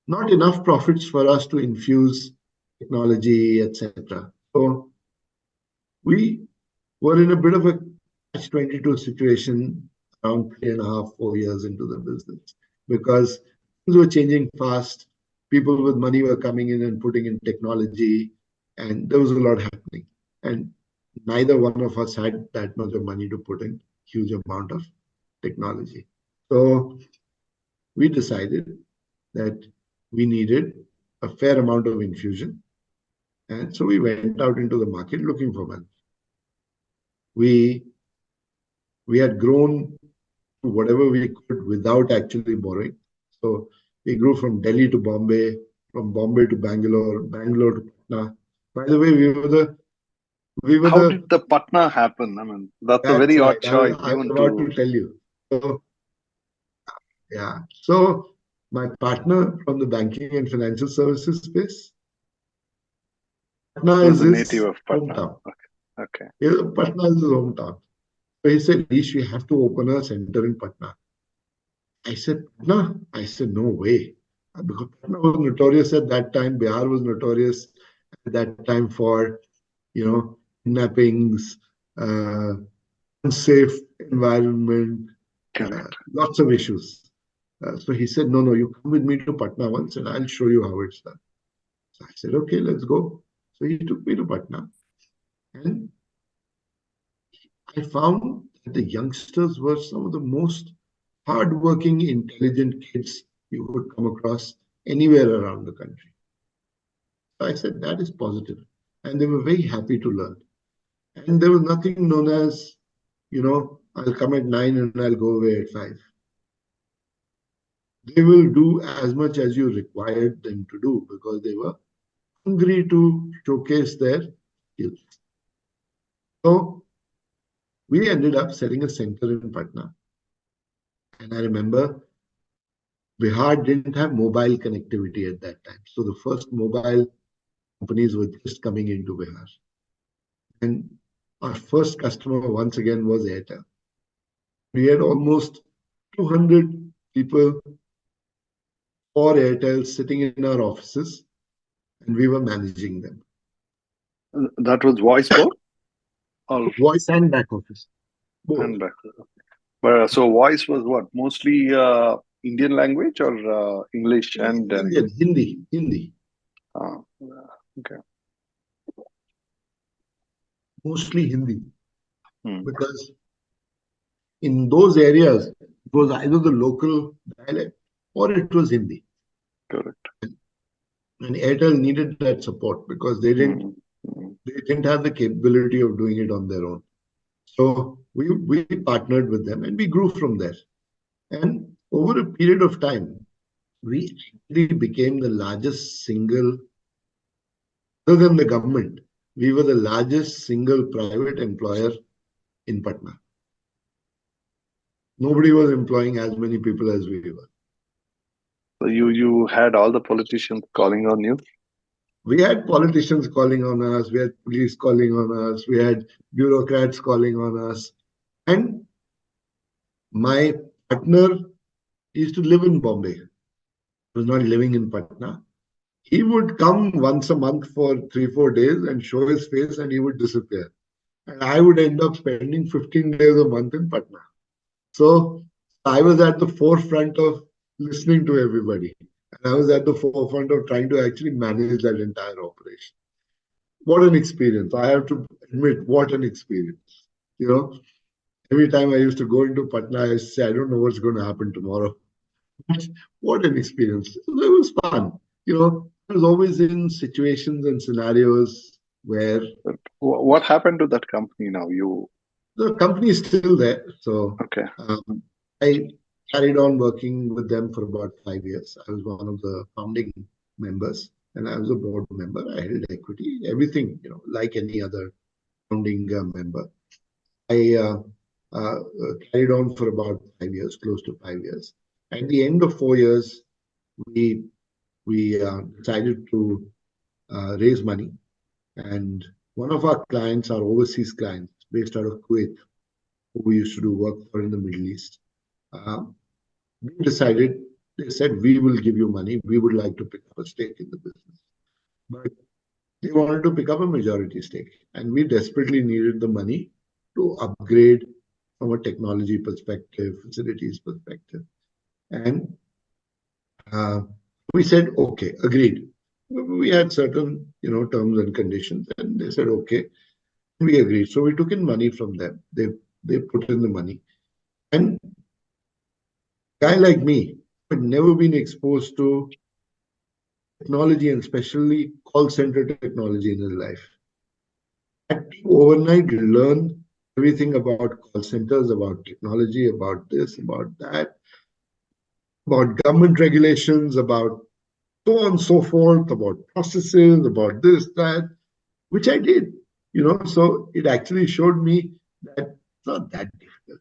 not enough profits for us to infuse technology, etc. So we were in a bit of a catch-22 situation around 3.5, 4 years into the business, because things were changing fast. People with money were coming in and putting in technology, and there was a lot happening. And neither one of us had that much of money to put in huge amount of technology. So we decided that we needed a fair amount of infusion. And so we went out into the market looking for money. We had grown to whatever we could without actually borrowing. So we grew from Delhi to Bombay, from Bombay to Bangalore, Bangalore to Patna. By the way, How did the Patna happen? I mean, that's a that's very right. odd choice I was even about to. to tell you. So yeah. So my partner from the banking and financial services space, Patna Was is a native his of Patna. hometown. Okay. Patna is his hometown. So he said, Leash, we have to open a center in Patna. I said, Patna? I said, no way. Because Patna was notorious at that time. Bihar was notorious at that time for, kidnappings, unsafe environment, Correct. lots of issues. So he said, no, you come with me to Patna once and I'll show you how it's done. So I said, okay, let's go. So he took me to Patna. And I found that the youngsters were some of the most hardworking, intelligent kids you would come across anywhere around the country. So I said, that is positive. And they were very happy to learn. And there was nothing known as, I'll come at 9 and I'll go away at 5. They will do as much as you required them to do because they were hungry to showcase their skills. So we ended up setting a center in Patna. And I remember Bihar didn't have mobile connectivity at that time. So the first mobile companies were just coming into Bihar. And our first customer once again was Airtel. We had almost 200 people for Airtel sitting in our offices, and we were managing them. That was voice both or Voice and back office, both. and back? So voice was what? Mostly Indian language or English and Indian, Hindi. uh, okay. Mostly Hindi. Hmm. Because in those areas, it was either the local dialect or it was Hindi. Correct. And Airtel needed that support because they Hmm. Hmm. didn't have the capability of doing it on their own. So we partnered with them and we grew from there. And over a period of time, we actually became the largest single, other than the government, we were the largest single private employer in Patna. Nobody was employing as many people as we were. So you had all the politicians calling on you. We had politicians calling on us, we had police calling on us, we had bureaucrats calling on us. And my partner used to live in Bombay. He was not living in Patna. He would come once a month for 3, 4 days and show his face and he would disappear. And I would end up spending 15 days a month in Patna. So I was at the forefront of listening to everybody. And I was at the forefront of trying to actually manage that entire operation. What an experience. I have to admit, what an experience. You know, every time I used to go into Patna, I used to say, I don't know what's going to happen tomorrow. But what an experience. It was fun. You know, I was always in situations and scenarios where But what happened to that company now? You the company is still there. So okay? I carried on working with them for about 5 years. I was one of the founding members and I was a board member. I held equity, everything, you know, like any other founding member. I carried on for about 5 years, close to 5 years. At the end of 4 years, we decided to raise money. And one of our clients, our overseas clients, based out of Kuwait, who we used to do work for in the Middle East, uh, we decided, they said, we will give you money. We would like to pick up a stake in the business. But they wanted to pick up a majority stake. And we desperately needed the money to upgrade from a technology perspective, facilities perspective. And we said, okay, agreed. We had certain, you know, terms and conditions, and they said, okay, we agreed. So we took in money from them. They put in the money. And a guy like me had never been exposed to technology and especially call center technology in his life. I had to overnight learn everything about call centers, about technology, about this, about that, about government regulations, about so on and so forth, about processes, about this, that, which I did. You know, so it actually showed me that it's not that difficult.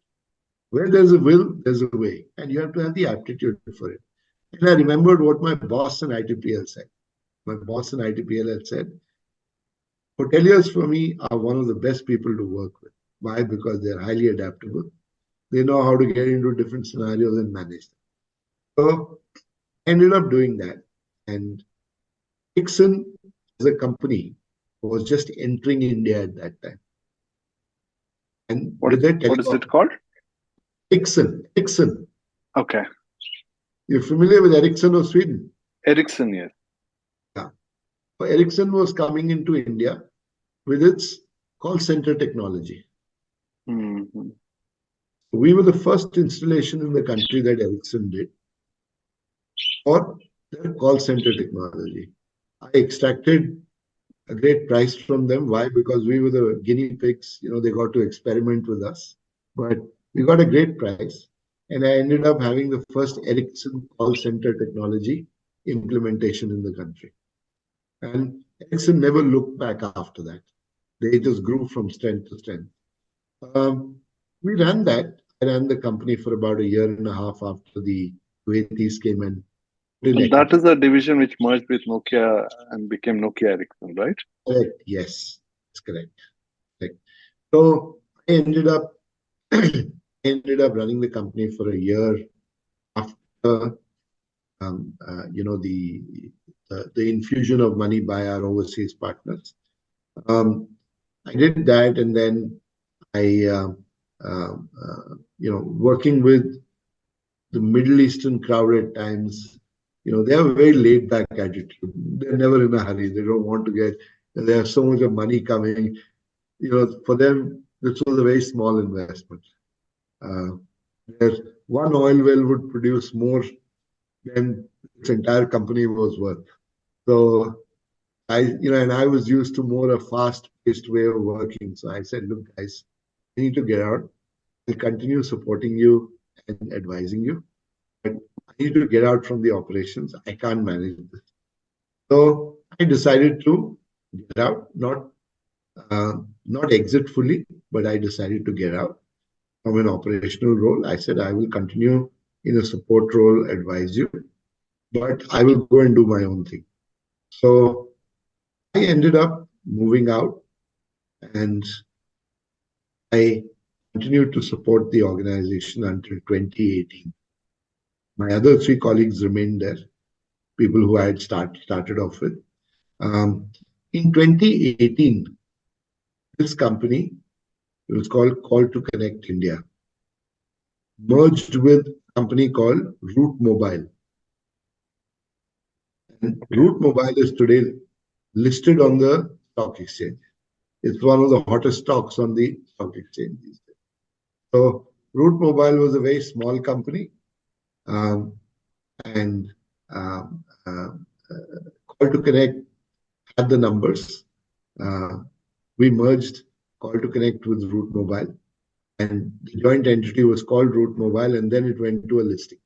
Where there's a will, there's a way, and you have to have the aptitude for it. And I remembered what my boss in ITPL said. My boss in ITPL had said, hoteliers for me are one of the best people to work with. Why? Because they're highly adaptable. They know how to get into different scenarios and manage them. So I ended up doing that. And Dixon, as a company, was just entering India at that time. And What with is their what is it telecom, called? Dixon. Okay, You're familiar with Ericsson of Sweden? Ericsson. Yes. Yeah. So Ericsson was coming into India with its call center technology. Mm-hmm. We were the first installation in the country that Ericsson did for their call center technology. I extracted a great price from them. Why? Because we were the guinea pigs. You know, they got to experiment with us. But we got a great price. And I ended up having the first Ericsson call center technology implementation in the country. And Ericsson never looked back after that. They just grew from strength to strength. Um, we ran that. I ran the company for about a year and a half after the Kuwaitis came and put in And that equity. is a division which merged with Nokia and became Nokia Ericsson, right? Correct. Yes, that's correct. Correct. So I ended up running the company for a year after the infusion of money by our overseas partners. I did that, and then I working with the Middle Eastern crowd at times. They have a very laid back attitude. They're never in a hurry. They don't want to get. They have so much of money coming. For them, this was a very small investment. Where one oil well would produce more than its entire company was worth. So and I was used to more a fast-paced way of working. So I said, look, guys, I need to get out. I'll continue supporting you and advising you, but I need to get out from the operations. I can't manage this. So I decided to get out, not exit fully, but I decided to get out from an operational role. I said I will continue in a support role, advise you, but I will go and do my own thing. So I ended up moving out, and I continued to support the organization until 2018. My other three colleagues remained there, people who I had started off with. In 2018, this company, it was called Call to Connect India, merged with a company called Route Mobile. And Route Mobile is today listed on the stock exchange. It's one of the hottest stocks on the stock exchange these days. So Route Mobile was a very small company, and Call to Connect had the numbers. We merged Call to Connect with Route Mobile, and the joint entity was called Route Mobile, and then it went to a listing.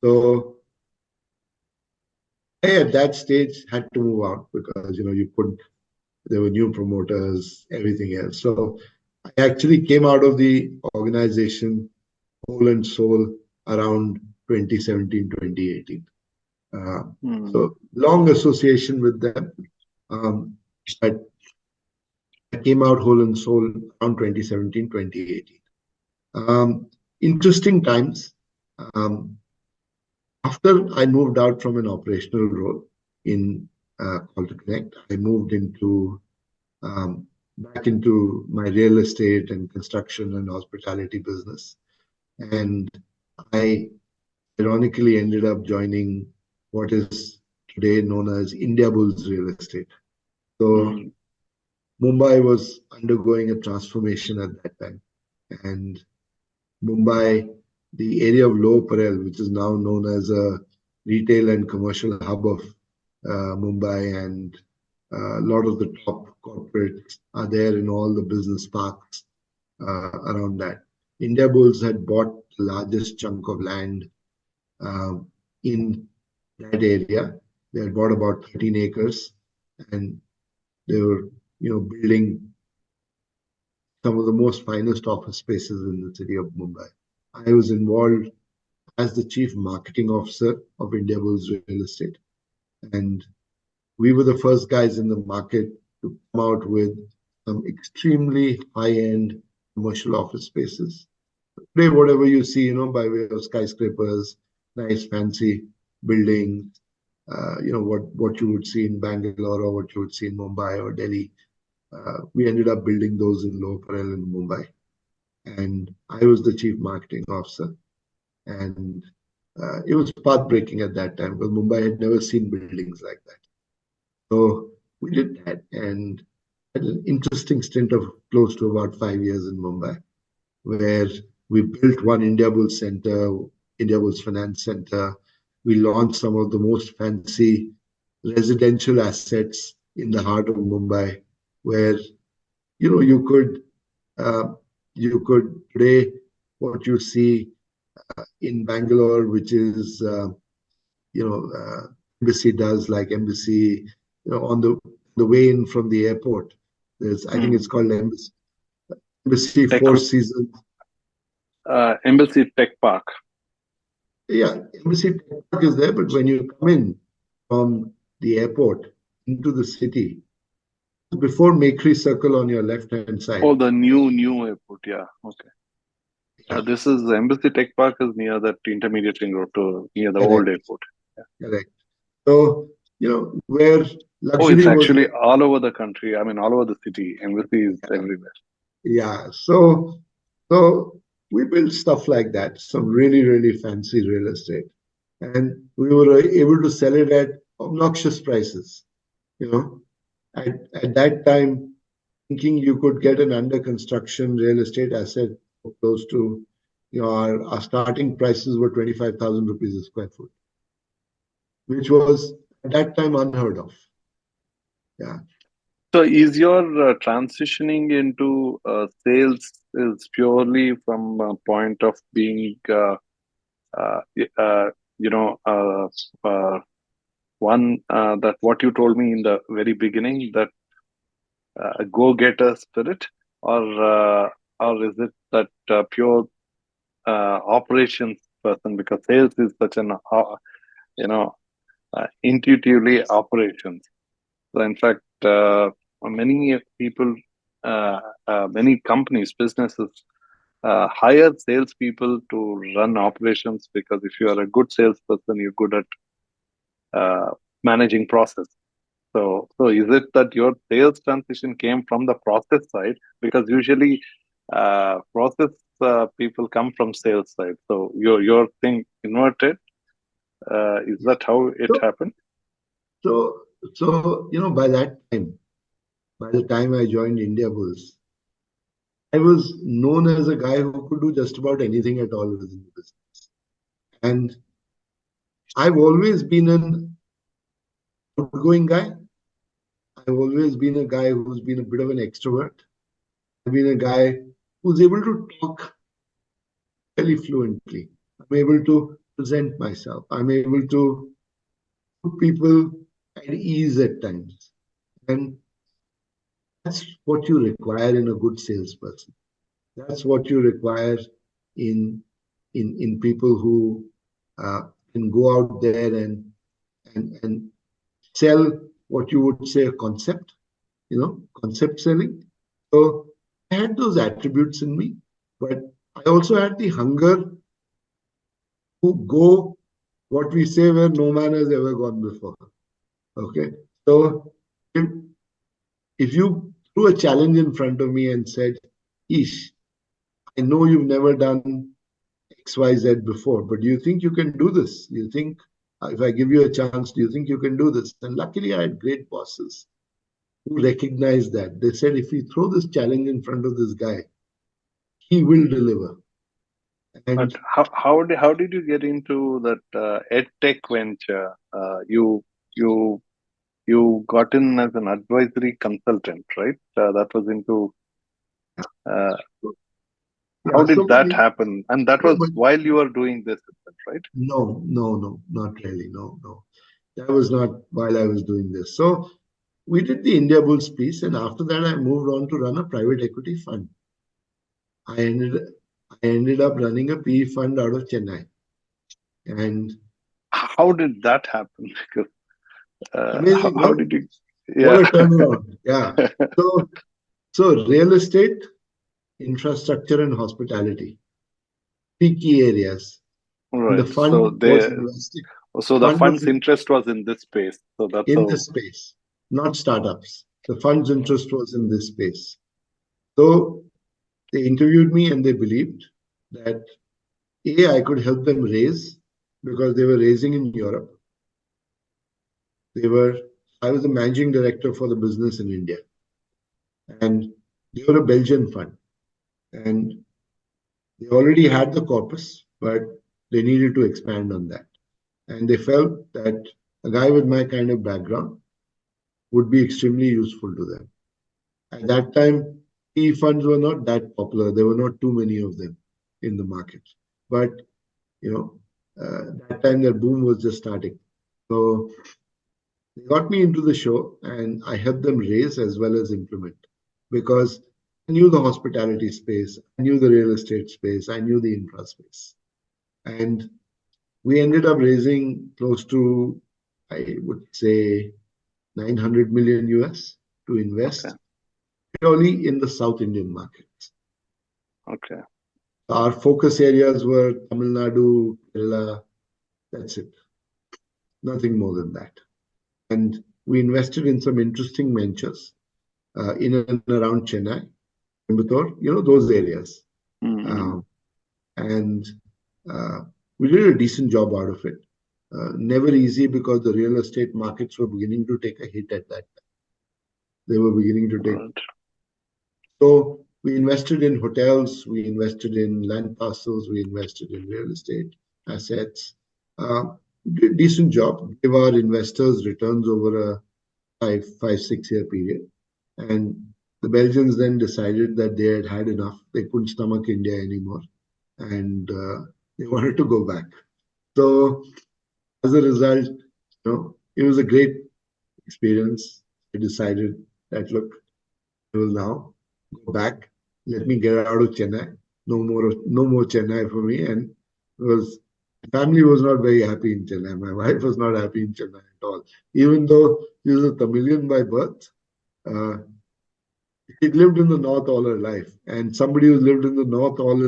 So I, at that stage, had to move out because there were new promoters, everything else. So I actually came out of the organization whole and soul around 2017, 2018. So long association with them. But I came out whole and soul around 2017, 2018. Interesting times. After I moved out from an operational role in Call to Connect, I moved back into my real estate and construction and hospitality business. And I ironically ended up joining what is today known as Indiabulls Real Estate. So Mumbai was undergoing a transformation at that time. And Mumbai, the area of Lower Parel, which is now known as a retail and commercial hub of Mumbai, and a lot of the top corporates are there in all the business parks around that. Indiabulls had bought the largest chunk of land in that area. They had bought about 13 acres, and they were, building some of the most finest office spaces in the city of Mumbai. I was involved as the chief marketing officer of Indiabulls Real Estate, and we were the first guys in the market to come out with some extremely high-end commercial office spaces. Today, whatever you see, by way of skyscrapers, nice fancy buildings, what you would see in Bangalore or what you would see in Mumbai or Delhi. We ended up building those in Lower Parel in Mumbai. And I was the chief marketing officer. And it was path-breaking at that time because Mumbai had never seen buildings like that. So we did that and had an interesting stint of close to about 5 years in Mumbai, where we built one Indiabulls Center, Indiabulls Finance Center. We launched some of the most fancy residential assets in the heart of Mumbai, where you could today what you see in Bangalore, which is Embassy does, like Embassy, on the way in from the airport. There's I think it's called Embassy Four Seasons. Embassy Tech Park. Yeah, Embassy Tech Park is there, but when you come in from the airport into the city, before Makery Circle on your left-hand side. Oh, the new airport. Yeah. Okay. Yeah, This is Embassy Tech Park is near that intermediate ring road to near the old correct, airport. Yeah. correct. So, where Oh, it's luxury was, actually all over the country. I mean, all over the city. Embassy is everywhere. yeah. So we built stuff like that, some really, really fancy real estate. And we were able to sell it at obnoxious prices. You know, at that time, thinking you could get an under construction real estate asset close to, our starting prices were 25,000 rupees a square foot, which was at that time unheard of. Yeah, So, is your transitioning into sales is purely from a point of being, uh, uh, you know, one that what you told me in the very beginning, that go-getter spirit, or or is it that pure operations person? Because sales is such an you know intuitively operations. So in fact, many people, many companies, businesses hire salespeople to run operations, because if you are a good salesperson, you're good at managing process. So is it that your sales transition came from the process side? Because usually, process people come from sales side. So your thing inverted. Is yeah. that how it So, happened? so, by the time I joined Indiabulls, I was known as a guy who could do just about anything at all within the business. And I've always been an outgoing guy. I've always been a guy who's been a bit of an extrovert. I've been a guy who's able to talk fairly fluently. I'm able to present myself. I'm able to put people at ease at times. And that's what you require in a good salesperson. That's what you require in in people who can go out there and sell what you would say a concept, concept selling. So I had those attributes in me, but I also had the hunger to go what we say where no man has ever gone before. Okay. So if, if you threw a challenge in front of me and said, Ish, I know you've never done XYZ before, but do you think you can do this? Do you think if I give you a chance, do you think you can do this? And luckily, I had great bosses who recognized that. They said, if we throw this challenge in front of this guy, he will deliver. But And how did you get into that ed tech venture? You you got in as an advisory consultant, right? That was into uh, how yeah, did that happen? And that was but while you were doing this, right? no, not really. No, no. That was not while I was doing this. So we did the India Bulls piece, and after that, I moved on to run a private equity fund. I ended I ended up running a PE fund out of Chennai, and How did that happen? Because amazing, how no? did you? What Yeah. a turnaround! Yeah. So real estate, infrastructure, and hospitality, three key areas. And the Right. So fund was they invested. so the Fund was fund's interest was in this space. So that's in how. this space, not startups. The fund's interest was in this space. So they interviewed me and they believed that I could help them raise because they were raising in Europe. They were, I was the managing director for the business in India, and they were a Belgian fund, and they already had the corpus, but they needed to expand on that. And they felt that a guy with my kind of background would be extremely useful to them. At that time, PE funds were not that popular. There were not too many of them in the market. But, that time their boom was just starting. So they got me into the show and I helped them raise as well as implement because I knew the hospitality space, I knew the real estate space, I knew the infra space. And we ended up raising close to, I would say, 900 million US. to invest Okay. purely in the South Indian markets. Okay. Our focus areas were Tamil Nadu, Kerala, that's it. Nothing more than that. And we invested in some interesting ventures in and around Chennai, Coimbatore, those areas. Mm-hmm. And we did a decent job out of it. Never easy because the real estate markets were beginning to take a hit at that time. They were beginning to take. Right. So we invested in hotels, we invested in land parcels, we invested in real estate assets. Did decent job, gave our investors returns over a 6 year period. And the Belgians then decided that they had had enough. They couldn't stomach India anymore. And they wanted to go back. So as a result, it was a great experience. I decided that, look, I will now go back. Let me get out of Chennai. No more Chennai for me. And was family was not very happy in Chennai. My wife was not happy in Chennai at all. Even though she was a Tamilian by birth, uh, she lived in the north all her life. And somebody who's lived in the north all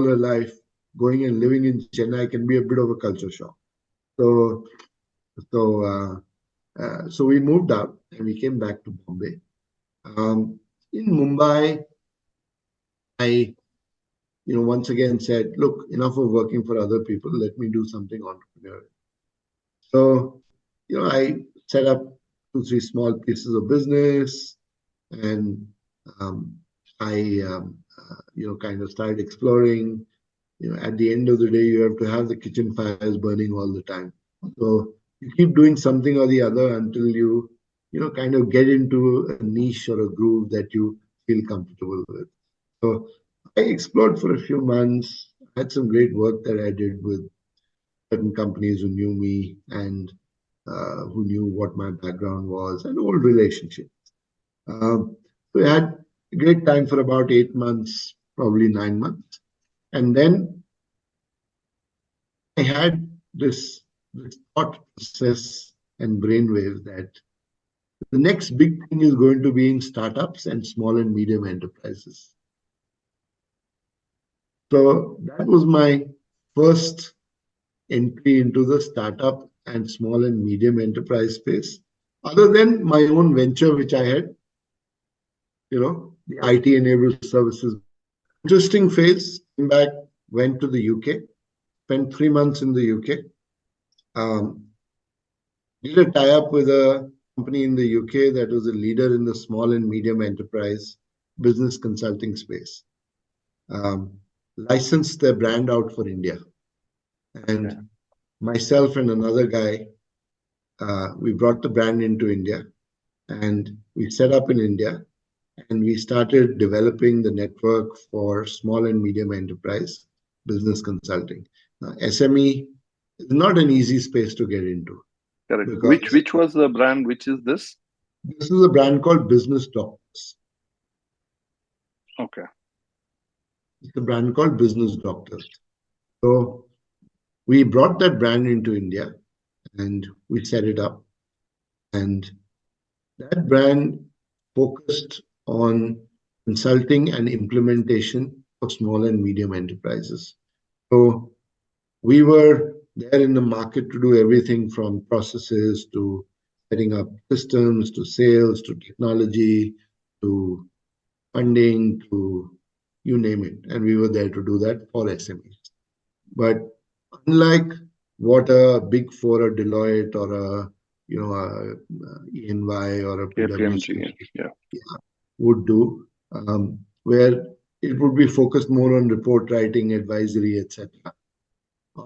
her life, going and living in Chennai can be a bit of a culture shock. So so we moved out and we came back to Bombay. In Mumbai, I once again said, look, enough of working for other people. Let me do something entrepreneurial. So, I set up 2, 3 small pieces of business, and I, kind of started exploring. At the end of the day, you have to have the kitchen fires burning all the time. So you keep doing something or the other until you, kind of get into a niche or a groove that you feel comfortable with. So I explored for a few months, had some great work that I did with certain companies who knew me and who knew what my background was, and old relationships. So I had a great time for about 8 months, probably 9 months. And then I had this thought process and brainwave that the next big thing is going to be in startups and small and medium enterprises. So that was my first entry into the startup and small and medium enterprise space. Other than my own venture, which I had, the IT enabled services. Interesting phase. Came back, went to the UK, spent 3 months in the UK. Did a tie-up with a company in the UK that was a leader in the small and medium enterprise business consulting space. Licensed their brand out for India. And Okay. myself and another guy, we brought the brand into India and we set up in India and we started developing the network for small and medium enterprise business consulting. Now, SME is not an easy space to get into. Correct. Because Which was the brand? Which is this? this is a brand called Business Doctors. Okay. It's a brand called Business Doctors. So we brought that brand into India and we set it up. And that brand focused on consulting and implementation for small and medium enterprises. So we were there in the market to do everything from processes to setting up systems to sales to technology to funding to you name it. And we were there to do that for SMEs. But unlike what a Big Four, a Deloitte, or a EY or a PwC KPMG. Yeah. would do, where it would be focused more on report writing, advisory, etc.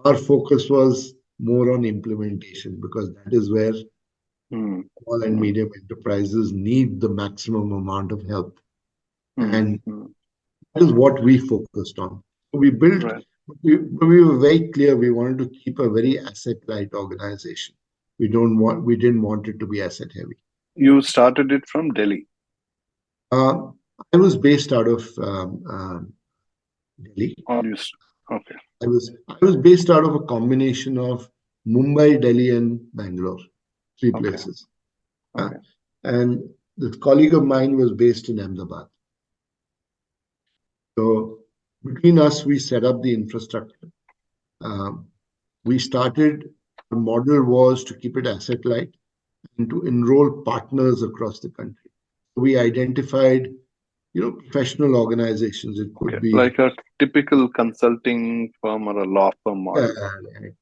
Our focus was more on implementation because that is where small and medium enterprises need the maximum amount of help. And that is what we focused on. So we built, Right. we were very clear we wanted to keep a very asset-light organization. We didn't want it to be asset heavy. You started it from Delhi. I was based out of Delhi. Okay. I was based out of a combination of Mumbai, Delhi, and Bangalore, 3 places. Okay. And this colleague of mine was based in Ahmedabad. So between us, we set up the infrastructure. Um, we started, the model was to keep it asset light and to enroll partners across the country. We identified, professional organizations. It Okay, could be, like a typical consulting firm or a law firm model.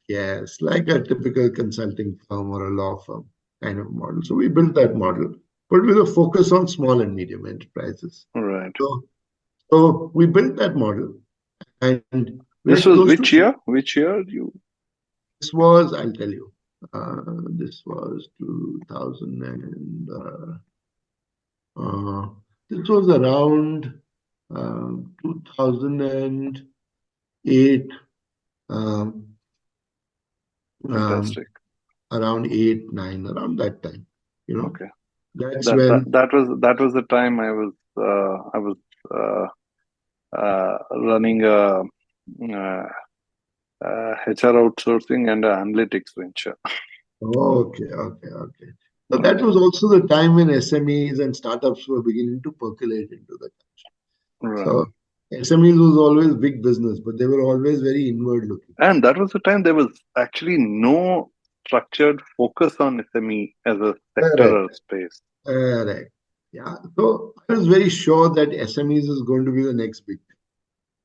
yes, like a typical consulting firm or a law firm kind of model. So we built that model, but with a focus on small and medium enterprises. Right. So we built that model, and we're This was close which to, year? Which year you? this was, I'll tell you, this was 2000 and this was around 2008, um, um, Fantastic. around 8, 9, around that time. Okay. That's That that when, that was the time I was running a uh, HR outsourcing and a analytics venture. okay. So that Okay. was also the time when SMEs and startups were beginning to percolate into the country. Right. So SMEs was always big business, but they were always very inward looking. And that was the time there was actually no structured focus on SME as a sector Correct, or space. correct. Yeah. So I was very sure that SMEs is going to be the next big thing,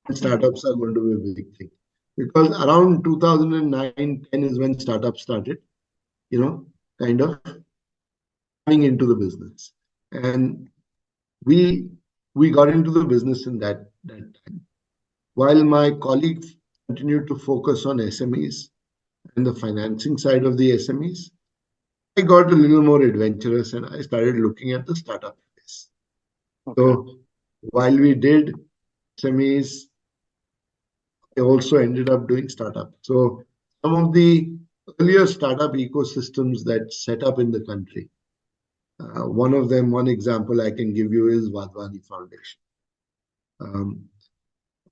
and Mhm. startups are going to be a big thing. Because around 2009, 10 is when startups started, you know, kind of coming into the business. And we we got into the business in that time. While my colleagues continued to focus on SMEs and the financing side of the SMEs, I got a little more adventurous and I started looking at the startup space. Okay. So while we did SMEs, I also ended up doing startup. So some of the earlier startup ecosystems that set up in the country, one of them, one example I can give you is Vadvani Foundation. Um,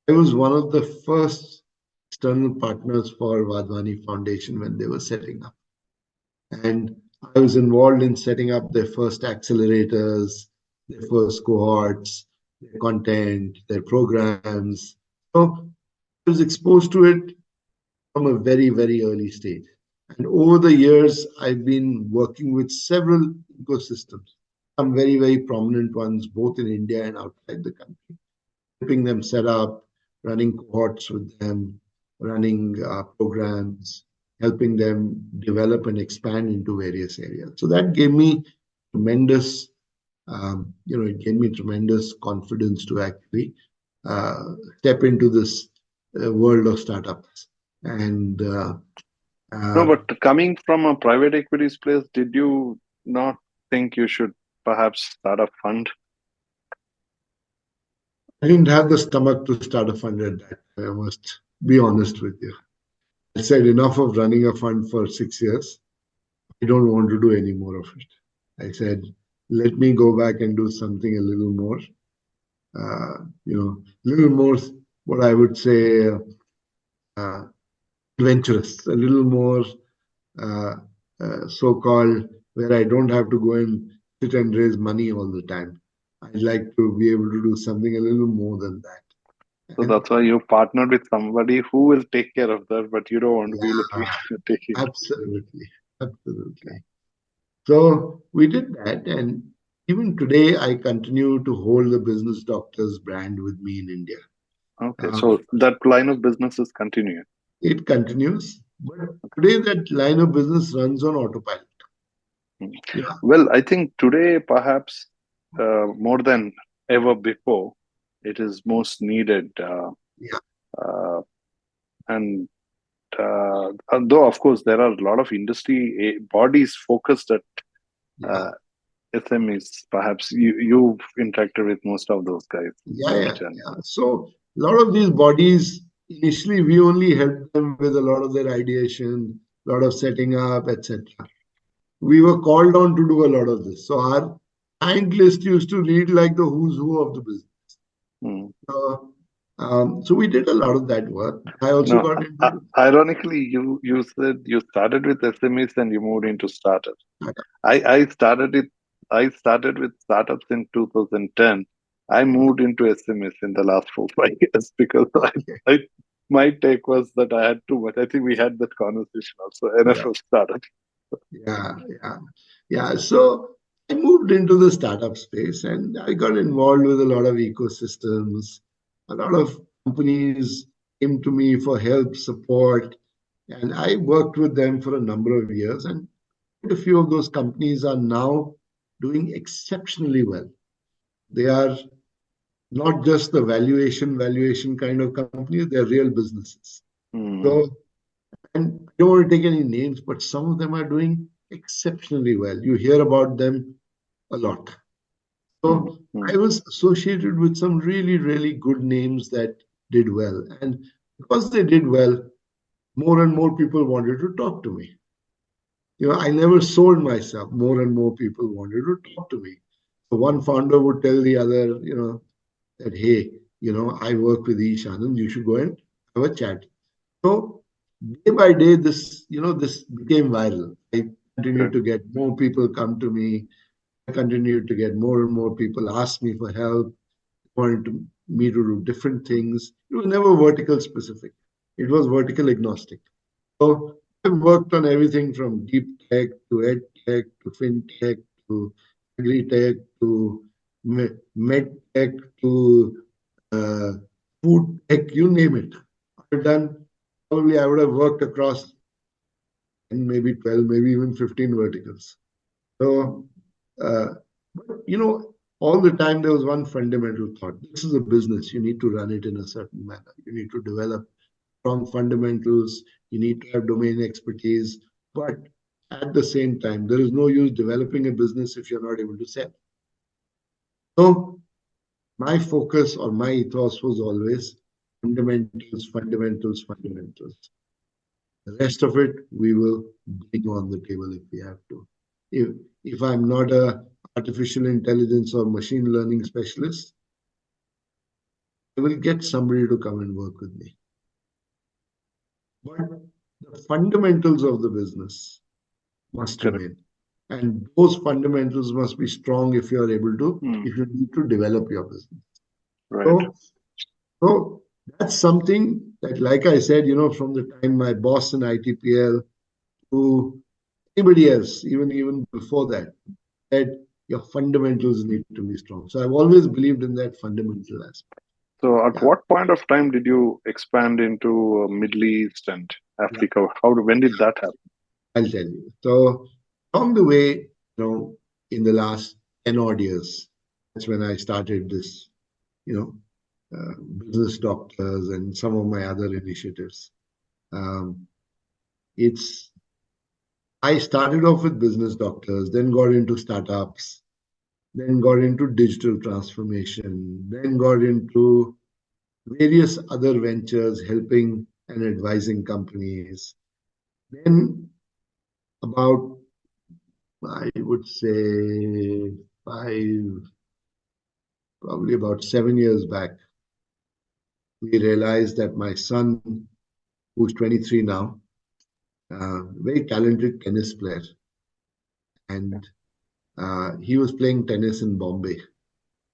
I was one of the first external partners for Vadvani Foundation when they were setting up. And I was involved in setting up their first accelerators, their first cohorts, their content, their programs. So I was exposed to it from a very, very early stage. And over the years, I've been working with several ecosystems, some very, very prominent ones, both in India and outside the country, helping them set up, running cohorts with them, running programs, helping them develop and expand into various areas. So that gave me tremendous, it gave me tremendous confidence to actually uh, step into this world of startups. And No, uh, but coming from a private equities place, did you not think you should perhaps start a fund? I didn't have the stomach to start a fund at that. I must be honest with you. I said enough of running a fund for 6 years. I don't want to do any more of it. I said, let me go back and do something a little more, a little more, what I would say, uh, adventurous, a little more uh, so-called, where I don't have to go and sit and raise money all the time. I'd like to be able to do something a little more than that. So And that's why you partnered with somebody who will take care of that, but you don't want to be looking yeah, at taking it. absolutely, absolutely. So we did that, and even today, I continue to hold the Business Doctors brand with me in India. Okay, Uh, so that line of business is continuing. it continues, but today that line of business runs on autopilot. Mm. Yeah, Well, I think today, perhaps more than ever before, it is most needed. yeah, Uh, and Though, of course, there are a lot of industry bodies focused at yeah, uh, SMEs. Perhaps you've interacted with most of those guys in your journey. yeah. So a lot of these bodies, initially, we only helped them with a lot of their ideation, a lot of setting up, etc. We were called on to do a lot of this. So our client list used to read like the who's who of the business. Mm. So we did a lot of that work. I also No, got into ironically, you said you started with SMEs and you moved into startups. startup. I started it. I started with startups in 2010. I moved into SMEs in the last 4 5 years because I my take was that I had too much. I think we had that conversation also. Enough Yeah, of startups. yeah, yeah, yeah. So I moved into the startup space and I got involved with a lot of ecosystems. A lot of companies came to me for help, support, and I worked with them for a number of years. And a few of those companies are now doing exceptionally well. They are not just the valuation kind of companies, they're real businesses. Hmm. So, and I don't want to take any names, but some of them are doing exceptionally well. You hear about them a lot. Hmm. So Hmm. I was associated with some really, really good names that did well. And because they did well, more and more people wanted to talk to me. I never sold myself. More and more people wanted to talk to me. So one founder would tell the other, that, hey, I work with Anand, you should go and have a chat. So day by day, this became viral. I continued Good. to get more people come to me. I continued to get more and more people ask me for help, me to do different things. It was never vertical specific. It was vertical agnostic. So I've worked on everything from deep tech to ed tech to fintech to agri tech to med tech to uh, food tech, you name it. I've done, probably I would have worked across 10, maybe 12, maybe even 15 verticals. So, uh, but all the time there was one fundamental thought. This is a business. You need to run it in a certain manner. You need to develop strong fundamentals. You need to have domain expertise. But at the same time, there is no use developing a business if you're not able to sell. So my focus or my ethos was always fundamentals, fundamentals, fundamentals. The rest of it we will bring on the table if we have to. If if I'm not a artificial intelligence or machine learning specialist, I will get somebody to come and work with me. But the fundamentals of the business must Correct. remain. And those fundamentals must be strong Hmm. if you need to develop your business. Right. So, so that's something that, like I said, from the time my boss in ITPL to anybody else, even before that your fundamentals need to be strong. So I've always believed in that fundamental aspect. So, at Yeah, what point of time did you expand into Middle East and yeah, Africa? When did that happen? I'll tell you. So along the way, in the last 10 odd years, that's when I started this, you know, business doctors and some of my other initiatives. Um, it's I started off with business doctors, then got into startups, then got into digital transformation, then got into various other ventures, helping and advising companies. Then about, I would say, probably about 7 years back, we realized that my son, who's 23 now, very talented tennis player, and he was playing tennis in Bombay,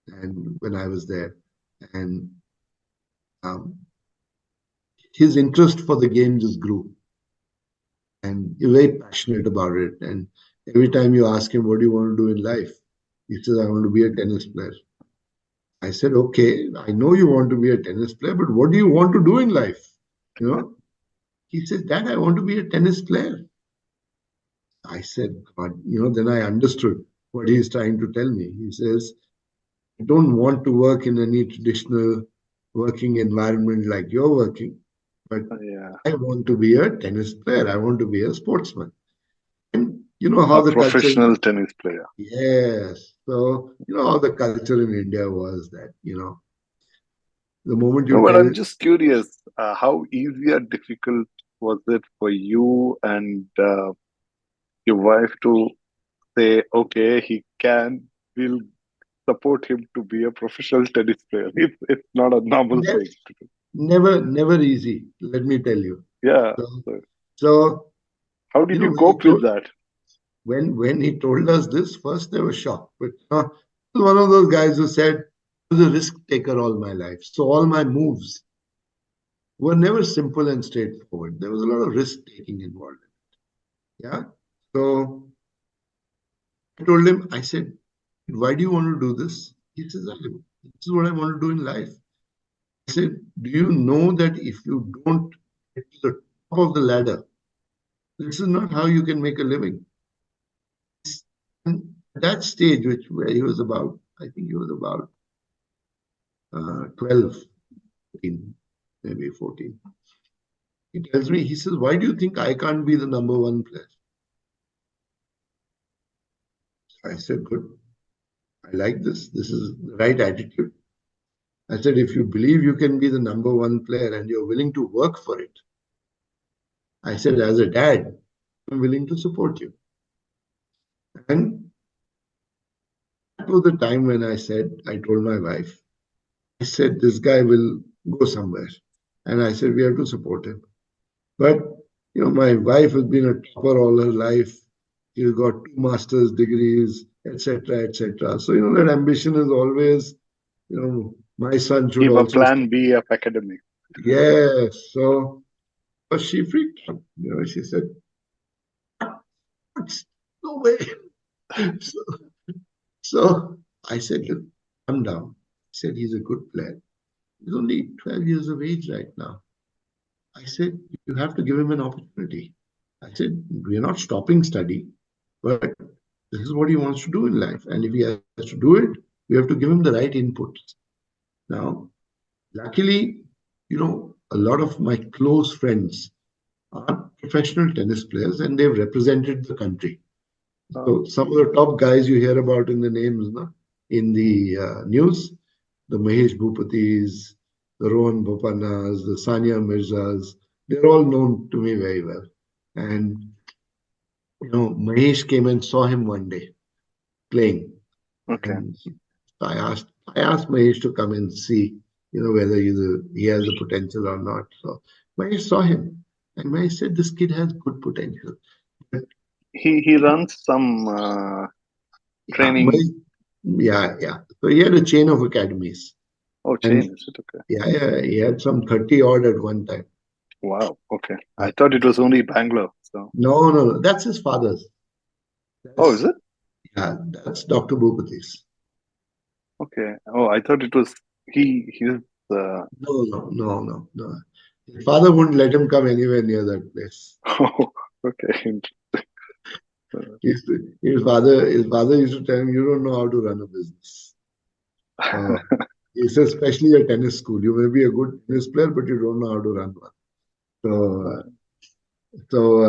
and when I was there, and um, his interest for the game just grew, and he's very passionate about it. And every time you ask him, "What do you want to do in life?" he says, "I want to be a tennis player." I said, "Okay, I know you want to be a tennis player, but what do you want to do in life?" You know, he says, "Dad, I want to be a tennis player." I said, "God," then I understood what he's trying to tell me. He says, "I don't want to work in any traditional working environment like you're working, but Yeah, I want to be a tennis player. I want to be a sportsman." And you know how a the culture, professional tennis player. yes. So, how the culture in India was that, the moment No, you but tell I'm it, just curious, how easy or difficult was it for you and your wife to say, okay, he can, we'll support him to be a professional tennis player? It's not a normal ne- thing to do. never easy, let me tell you. Yeah. So, So so how did you when he cope with told, that? when he told us this, first they were shocked. But one of those guys who said, I was a risk taker all my life. So all my moves were never simple and straightforward. There was a lot of risk taking involved. Yeah. So I told him, I said, why do you want to do this? He says, this is what I want to do in life. I said, do you know that if you don't get to the top of the ladder, this is not how you can make a living. And that stage, where he was about, I think he was about 12, 14, maybe 14. He tells me, he says, why do you think I can't be the number one player? I said, good. I like this. This is the right attitude. I said, if you believe you can be the number one player and you're willing to work for it, I said, as a dad, I'm willing to support you. And that was the time when I told my wife, I said, this guy will go somewhere. And I said, we have to support him. But, my wife has been a topper all her life. She's got 2 master's degrees, etc., etc. So, that ambition is always, my son should Give a also. plan B of academic. Yes. So, but she freaked out. She said, no way. So I said, look, calm down. I said, he's a good player. He's only 12 years of age right now. I said, you have to give him an opportunity. I said, we're not stopping study, but this is what he wants to do in life. And if he has to do it, we have to give him the right inputs. Now, luckily, a lot of my close friends are professional tennis players and they've represented the country. So some of the top guys you hear about in the names, in the news, the Mahesh Bhupatis, the Rohan Bopannas, the Sania Mirzas, they're all known to me very well. And, Mahesh came and saw him one day playing. Okay. And I asked Mahesh to come and see, whether he has the potential or not. So Mahesh saw him and Mahesh said, this kid has good potential. He runs some Yeah, training. yeah. So he had a chain of academies. Oh, And chain, is it? Okay. yeah, he had some 30 odd at one time. Wow. Okay. Yeah. I thought it was only Bangalore. So. No. That's his father's. Oh, is it? Yeah, that's Dr. Bhupatis. Okay. Oh, I thought it was he's No. His father wouldn't let him come anywhere near that place. oh, okay. His father used to tell him, you don't know how to run a business. It's especially a tennis school. You may be a good tennis player, but you don't know how to run one. So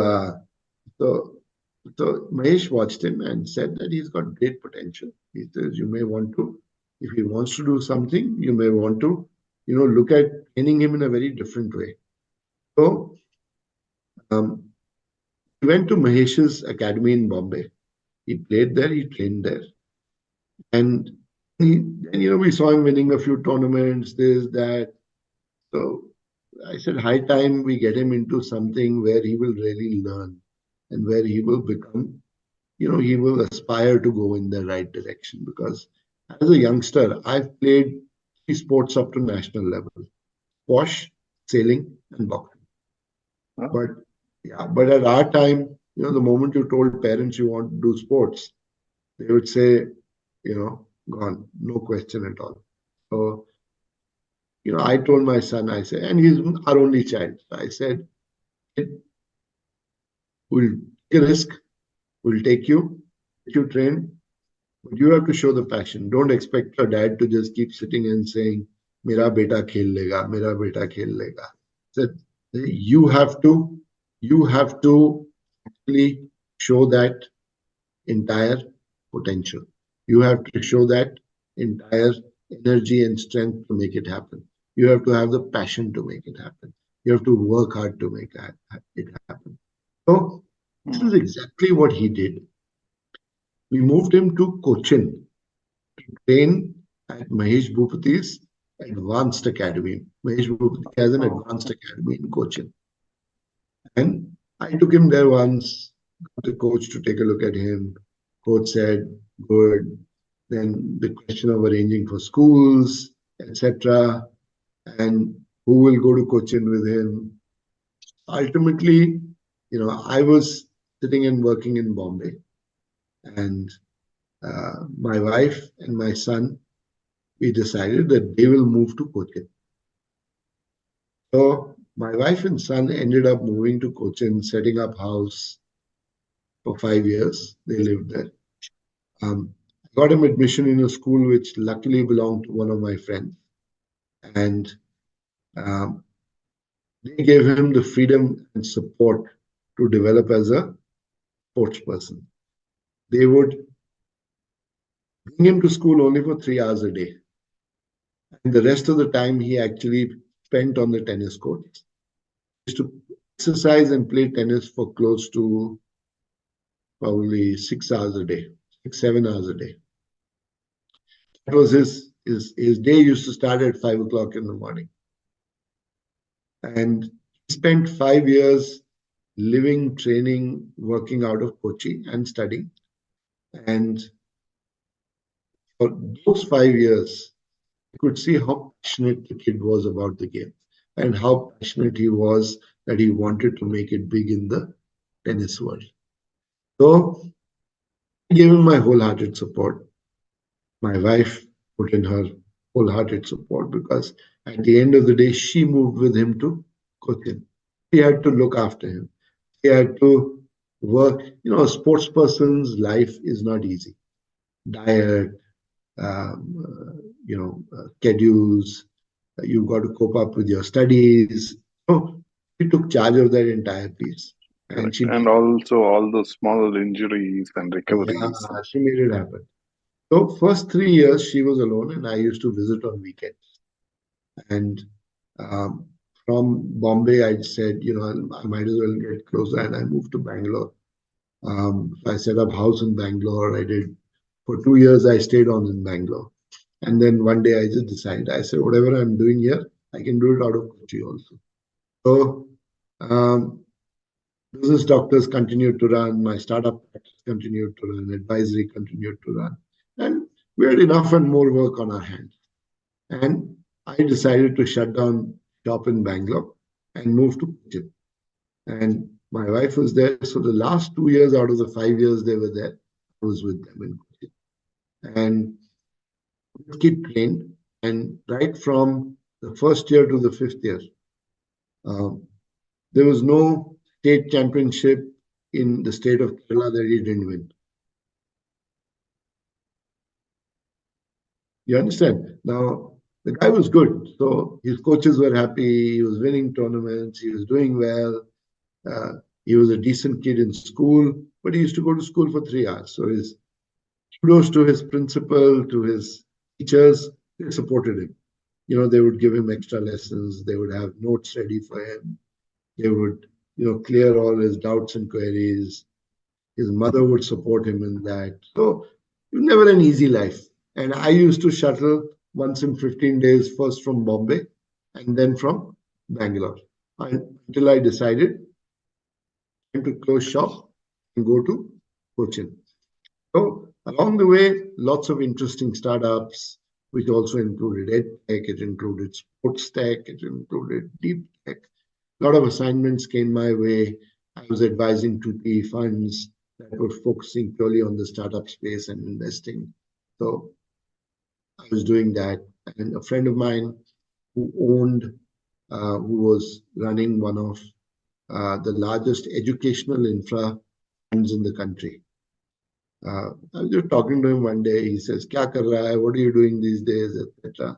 Mahesh watched him and said that he's got great potential. He says you may want to, if he wants to do something, you may want to, look at training him in a very different way. So he went to Mahesh's academy in Bombay. He played there, he trained there. And we saw him winning a few tournaments, this, that. So I said, high time we get him into something where he will really learn and where he will become, he will aspire to go in the right direction. Because as a youngster, I've played 3 sports up to national level: squash, sailing, and boxing. Oh. But at our time, the moment you told parents you want to do sports, they would say, gone, no question at all. So, I told my son, I said, and he's our only child. I said, we'll take a risk, we'll take you train, but you have to show the passion. Don't expect your dad to just keep sitting and saying, Mera beta khel lega, mera beta khel lega. So you have to actually show that entire potential. You have to show that entire energy and strength to make it happen. You have to have the passion to make it happen. You have to work hard to make it happen. So this is exactly what he did. We moved him to Cochin to train at Mahesh Bhupati's Advanced Academy. Mahesh Bhupati has an advanced academy in Cochin. And I took him there once. got the coach to take a look at him. Coach said, good. Then the question of arranging for schools, etc., and who will go to Cochin with him. Ultimately, I was sitting and working in Bombay, and my wife and my son, we decided that they will move to Cochin. So my wife and son ended up moving to Cochin, setting up house for 5 years. They lived there. I got him admission in a school which luckily belonged to one of my friends, and um, they gave him the freedom and support to develop as a sports person. They would bring him to school only for 3 hours a day, and the rest of the time he actually spent on the tennis courts. He used to exercise and play tennis for close to probably 6 hours a day, 6, 7 hours a day. That was his day used to start at 5 o'clock in the morning. And he spent 5 years living, training, working out of Kochi and studying. And for those 5 years, you could see how passionate the kid was about the game and how passionate he was that he wanted to make it big in the tennis world. So I gave him my wholehearted support. My wife put in her wholehearted support because at the end of the day, she moved with him to Cochin. She had to look after him. She had to work. A sports person's life is not easy. Diet, schedules, you've got to cope up with your studies. So she took charge of that entire piece. And Correct. she And made, also all those small injuries and yeah, recoveries. she made it happen. So first 3 years she was alone and I used to visit on weekends. And um, from Bombay, I said, I might as well get closer, and I moved to Bangalore. So I set up house in Bangalore. I did for 2 years. I stayed on in Bangalore, and then one day I just decided. I said, whatever I'm doing here, I can do it out of Kochi also. So business doctors continued to run. My startup practice continued to run. Advisory continued to run, and we had enough and more work on our hands. And I decided to shut down shop in Bangalore and move to Kochi. And my wife was there. So the last 2 years out of the 5 years they were there, I was with them in Kochi. And kid trained. And right from the first year to the fifth year, um, there was no state championship in the state of Kerala that he didn't win. You understand? Now, the guy was good. So his coaches were happy. He was winning tournaments. He was doing well. Uh, he was a decent kid in school, but he used to go to school for 3 hours. So his kudos to his principal, to his teachers, they supported him. They would give him extra lessons. They would have notes ready for him. They would, clear all his doubts and queries. His mother would support him in that. So it was never an easy life. And I used to shuttle once in 15 days, first from Bombay and then from Bangalore, until I decided to close shop and go to Cochin. So along the way, lots of interesting startups, which also included ed tech, it included sports tech, it included deep tech. A lot of assignments came my way. I was advising 2 PE funds that were focusing purely on the startup space and investing. So I was doing that. And a friend of mine who was running one of the largest educational infra funds in the country. I was just talking to him one day. He says, "Kya kar raha hai? What are you doing these days?" etc.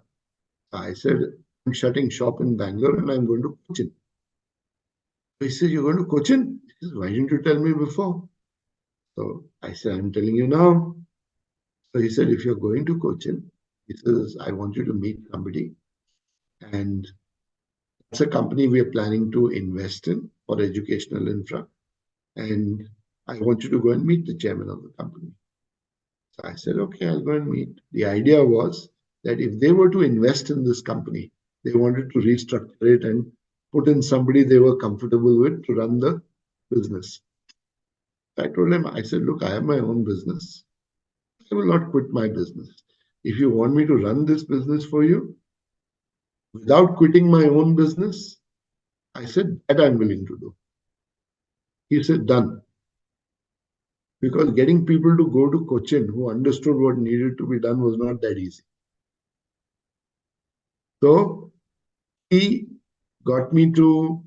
I said, "I'm shutting shop in Bangalore and I'm going to Cochin." He said, "You're going to Cochin?" He says, "Why didn't you tell me before?" So I said, "I'm telling you now." So he said, "If you're going to Cochin," he says, "I want you to meet somebody. And it's a company we are planning to invest in for educational infra. And I want you to go and meet the chairman of the company." So I said, "Okay, I'll go and meet." The idea was that if they were to invest in this company, they wanted to restructure it and put in somebody they were comfortable with to run the business. I told him, I said, look, I have my own business. I will not quit my business. If you want me to run this business for you without quitting my own business, I said, that I'm willing to do. He said, done. Because getting people to go to Cochin who understood what needed to be done was not that easy. So he got me to,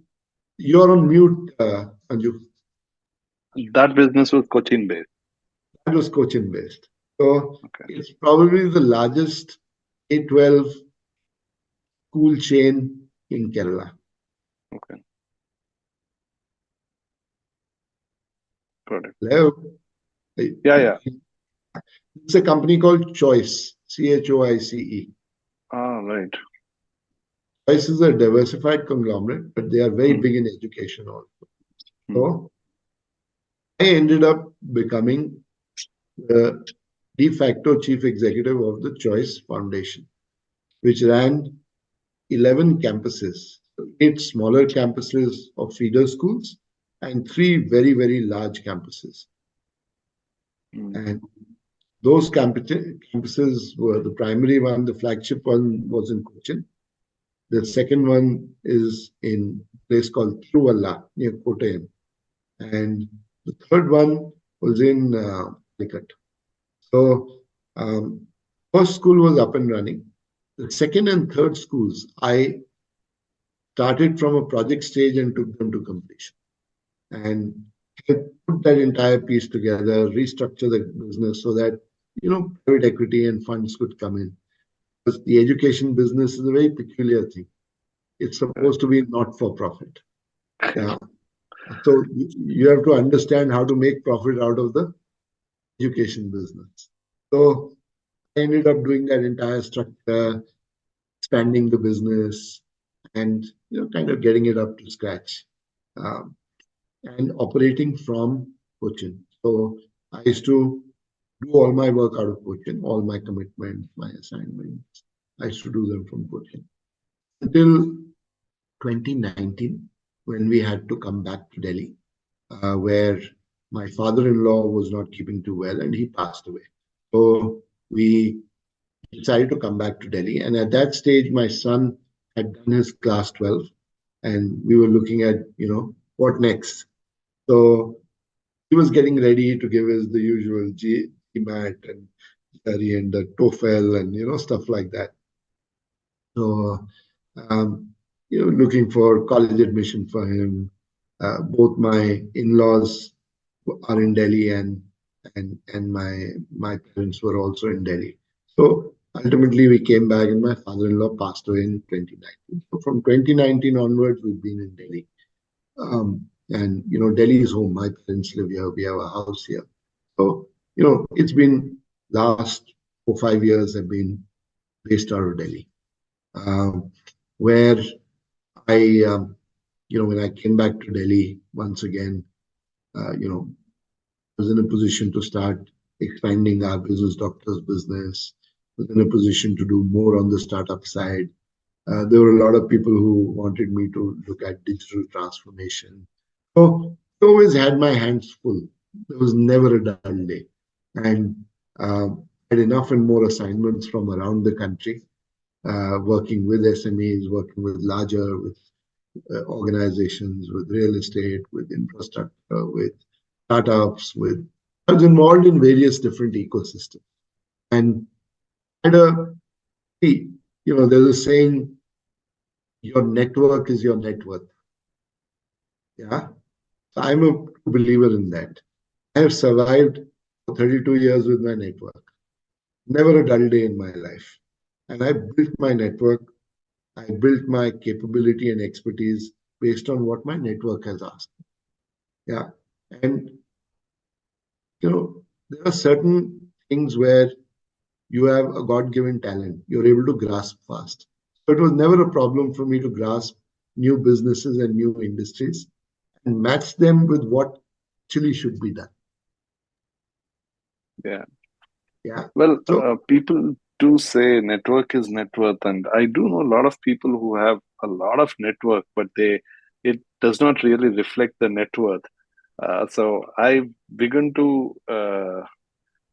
you're on mute, Anju. That business was Cochin based. That was Cochin based. So Okay. it's probably the largest K-12 school chain in Kerala. Okay. Got it. Hello. Yeah. It's a company called Choice, Choice. Right. Choice is a diversified conglomerate, but they are very Hmm. big in education also. Hmm. So I ended up becoming the de facto chief executive of the Choice Foundation, which ran 11 campuses, 8 smaller campuses of feeder schools, and 3 very, very large campuses. Hmm. And those campuses were the primary one, the flagship one was in Cochin. The second one is in a place called Truvalla near Kottayam. And the third one was in Calicut. So, first school was up and running. The second and third schools, I started from a project stage and took them to completion. And put that entire piece together, restructure the business so that, private equity and funds could come in. Because the education business is a very peculiar thing. It's supposed to be not for profit. Yeah. So you have to understand how to make profit out of the education business. So I ended up doing that entire structure, expanding the business, and kind of getting it up to scratch, um, and operating from Cochin. So I used to do all my work out of Cochin, all my commitments, my assignments. I used to do them from Cochin until 2019 when we had to come back to Delhi, where my father-in-law was not keeping too well and he passed away. So we decided to come back to Delhi. And at that stage, my son had done his class 12 and we were looking at, what next. So he was getting ready to give us the usual GMAT and GRE and the TOEFL and, stuff like that. So, looking for college admission for him. Both my in-laws are in Delhi and my parents were also in Delhi. So ultimately we came back and my father-in-law passed away in 2019. So from 2019 onwards, we've been in Delhi. And Delhi is home. My parents live here. We have a house here. So, it's been last 4 5 years I've been based out of Delhi. Um, where when I came back to Delhi once again, was in a position to start expanding our business doctors business, was in a position to do more on the startup side. There were a lot of people who wanted me to look at digital transformation. So I always had my hands full. There was never a dull day. And had enough and more assignments from around the country, working with SMEs, working with larger, with organizations, with real estate, with infrastructure, with startups, with I was involved in various different ecosystems. And had a there's a saying, your network is your net worth. Yeah. So I'm a believer in that. I have survived for 32 years with my network. Never a dull day in my life. And I built my network. I built my capability and expertise based on what my network has asked. Yeah. And there are certain things where you have a God-given talent. You're able to grasp fast. So it was never a problem for me to grasp new businesses and new industries and match them with what actually should be done. Yeah. Yeah. Well, So people do say network is net worth, and I do know a lot of people who have a lot of network, but it does not really reflect the net worth. So I've begun to,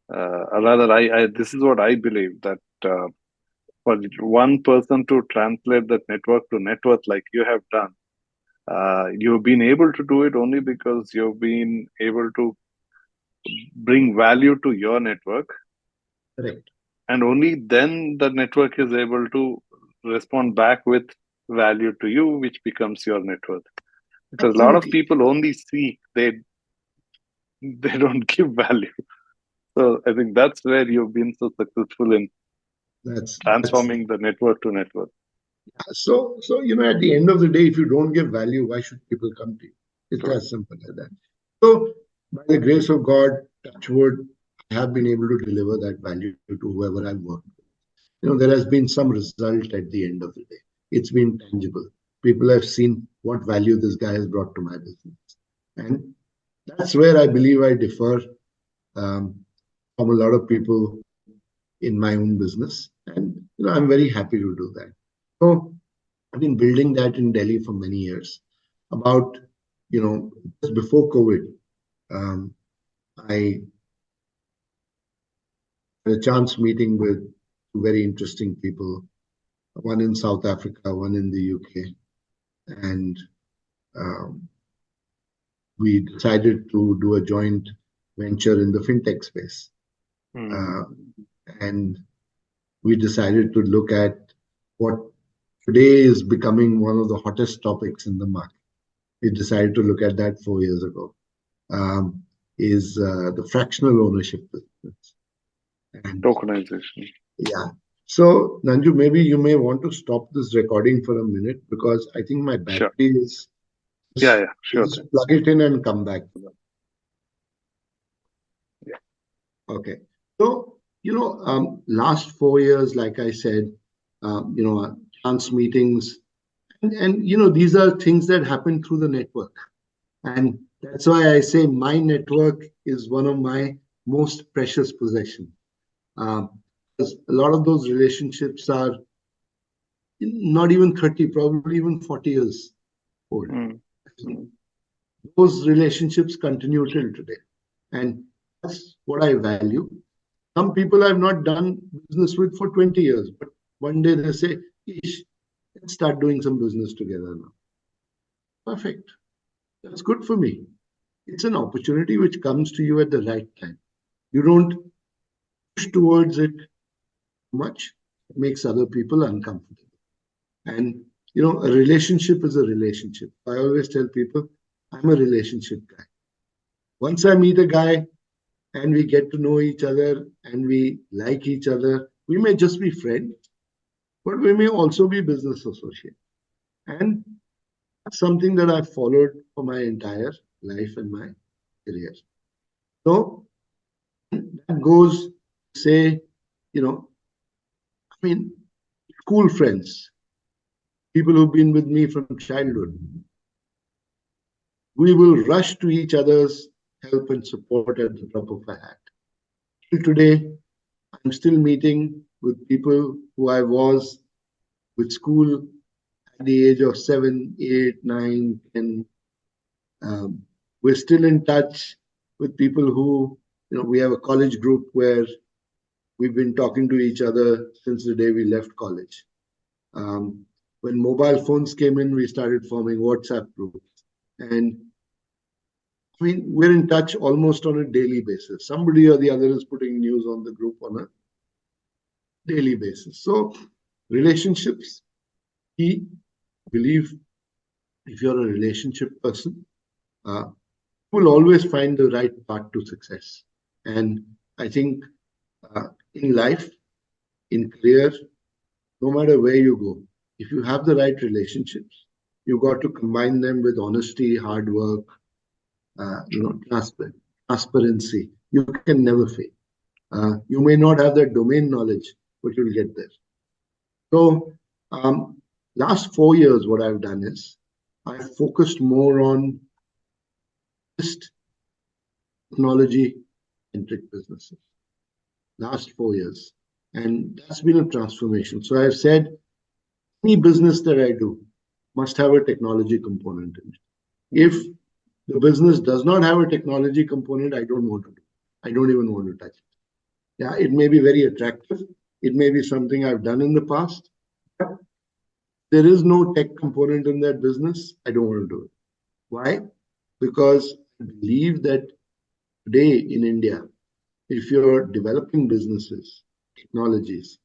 rather, this is what I believe that for one person to translate that network to net worth like you have done, you've been able to do it only because you've been able to bring value to your network, Correct. and only then the network is able to respond back with value to you, which becomes your net worth. Because a lot of Absolutely. people only seek, they don't give value. So I think that's where you've been so successful in That's transforming the network to network. so at the end of the day, if you don't give value, why should people come to you? It's Correct. as simple as that. So by the grace of God, touch wood, I have been able to deliver that value to whoever I've worked with. There has been some result at the end of the day. It's been tangible. People have seen what value this guy has brought to my business. And that's where I believe I differ um, from a lot of people in my own business. And I'm very happy to do that. So I've been building that in Delhi for many years. About, just before COVID, um, I had a chance meeting with two very interesting people, one in South Africa, one in the UK. And um, we decided to do a joint venture in the FinTech space. Mm. Uh, and we decided to look at what today is becoming one of the hottest topics in the market. We decided to look at that 4 years ago, is the fractional ownership business. And Tokenization. yeah. So, Nanju, maybe you may want to stop this recording for a minute because I think my Sure. battery is Yeah, just, yeah, sure thing. just plug it in and come back. Yeah. Okay. So, last 4 years, like I said, chance meetings, and these are things that happen through the network. And that's why I say my network is one of my most precious possessions. Because a lot of those relationships are not even 30, probably even 40 years old. Mm. Mm. Those relationships continue till today. And that's what I value. Some people I've not done business with for 20 years, but one day they say, Ish, let's start doing some business together now. Perfect. That's good for me. It's an opportunity which comes to you at the right time. You don't push towards it much, it makes other people uncomfortable. And a relationship is a relationship. I always tell people, I'm a relationship guy. Once I meet a guy and we get to know each other and we like each other, we may just be friends, but we may also be business associates. And that's something that I've followed for my entire life and my career. So that goes, say, I mean, school friends, people who've been with me from childhood. We will rush to each other's help and support at the drop of a hat. Till today, I'm still meeting with people who I was with school at the age of 7, 8, 9, 10. We're still in touch with people who, we have a college group where we've been talking to each other since the day we left college. When mobile phones came in, we started forming WhatsApp groups. And I mean, we're in touch almost on a daily basis. Somebody or the other is putting news on the group on a daily basis. So, relationships, he believe if you're a relationship person, you will always find the right path to success. And I think in life, in career, no matter where you go, if you have the right relationships, you got to combine them with honesty, hard work, transparency. You can never fail. You may not have that domain knowledge, but you'll get there. So, last 4 years, what I've done is I've focused more on just technology-centric businesses. Last 4 years, and that's been a transformation. So I've said any business that I do must have a technology component in it. If the business does not have a technology component, I don't want to do. I don't even want to touch it. Yeah, it may be very attractive. It may be something I've done in the past. But there is no tech component in that business. I don't want to do it. Why? Because I believe that today in India, if you're developing businesses, technologies,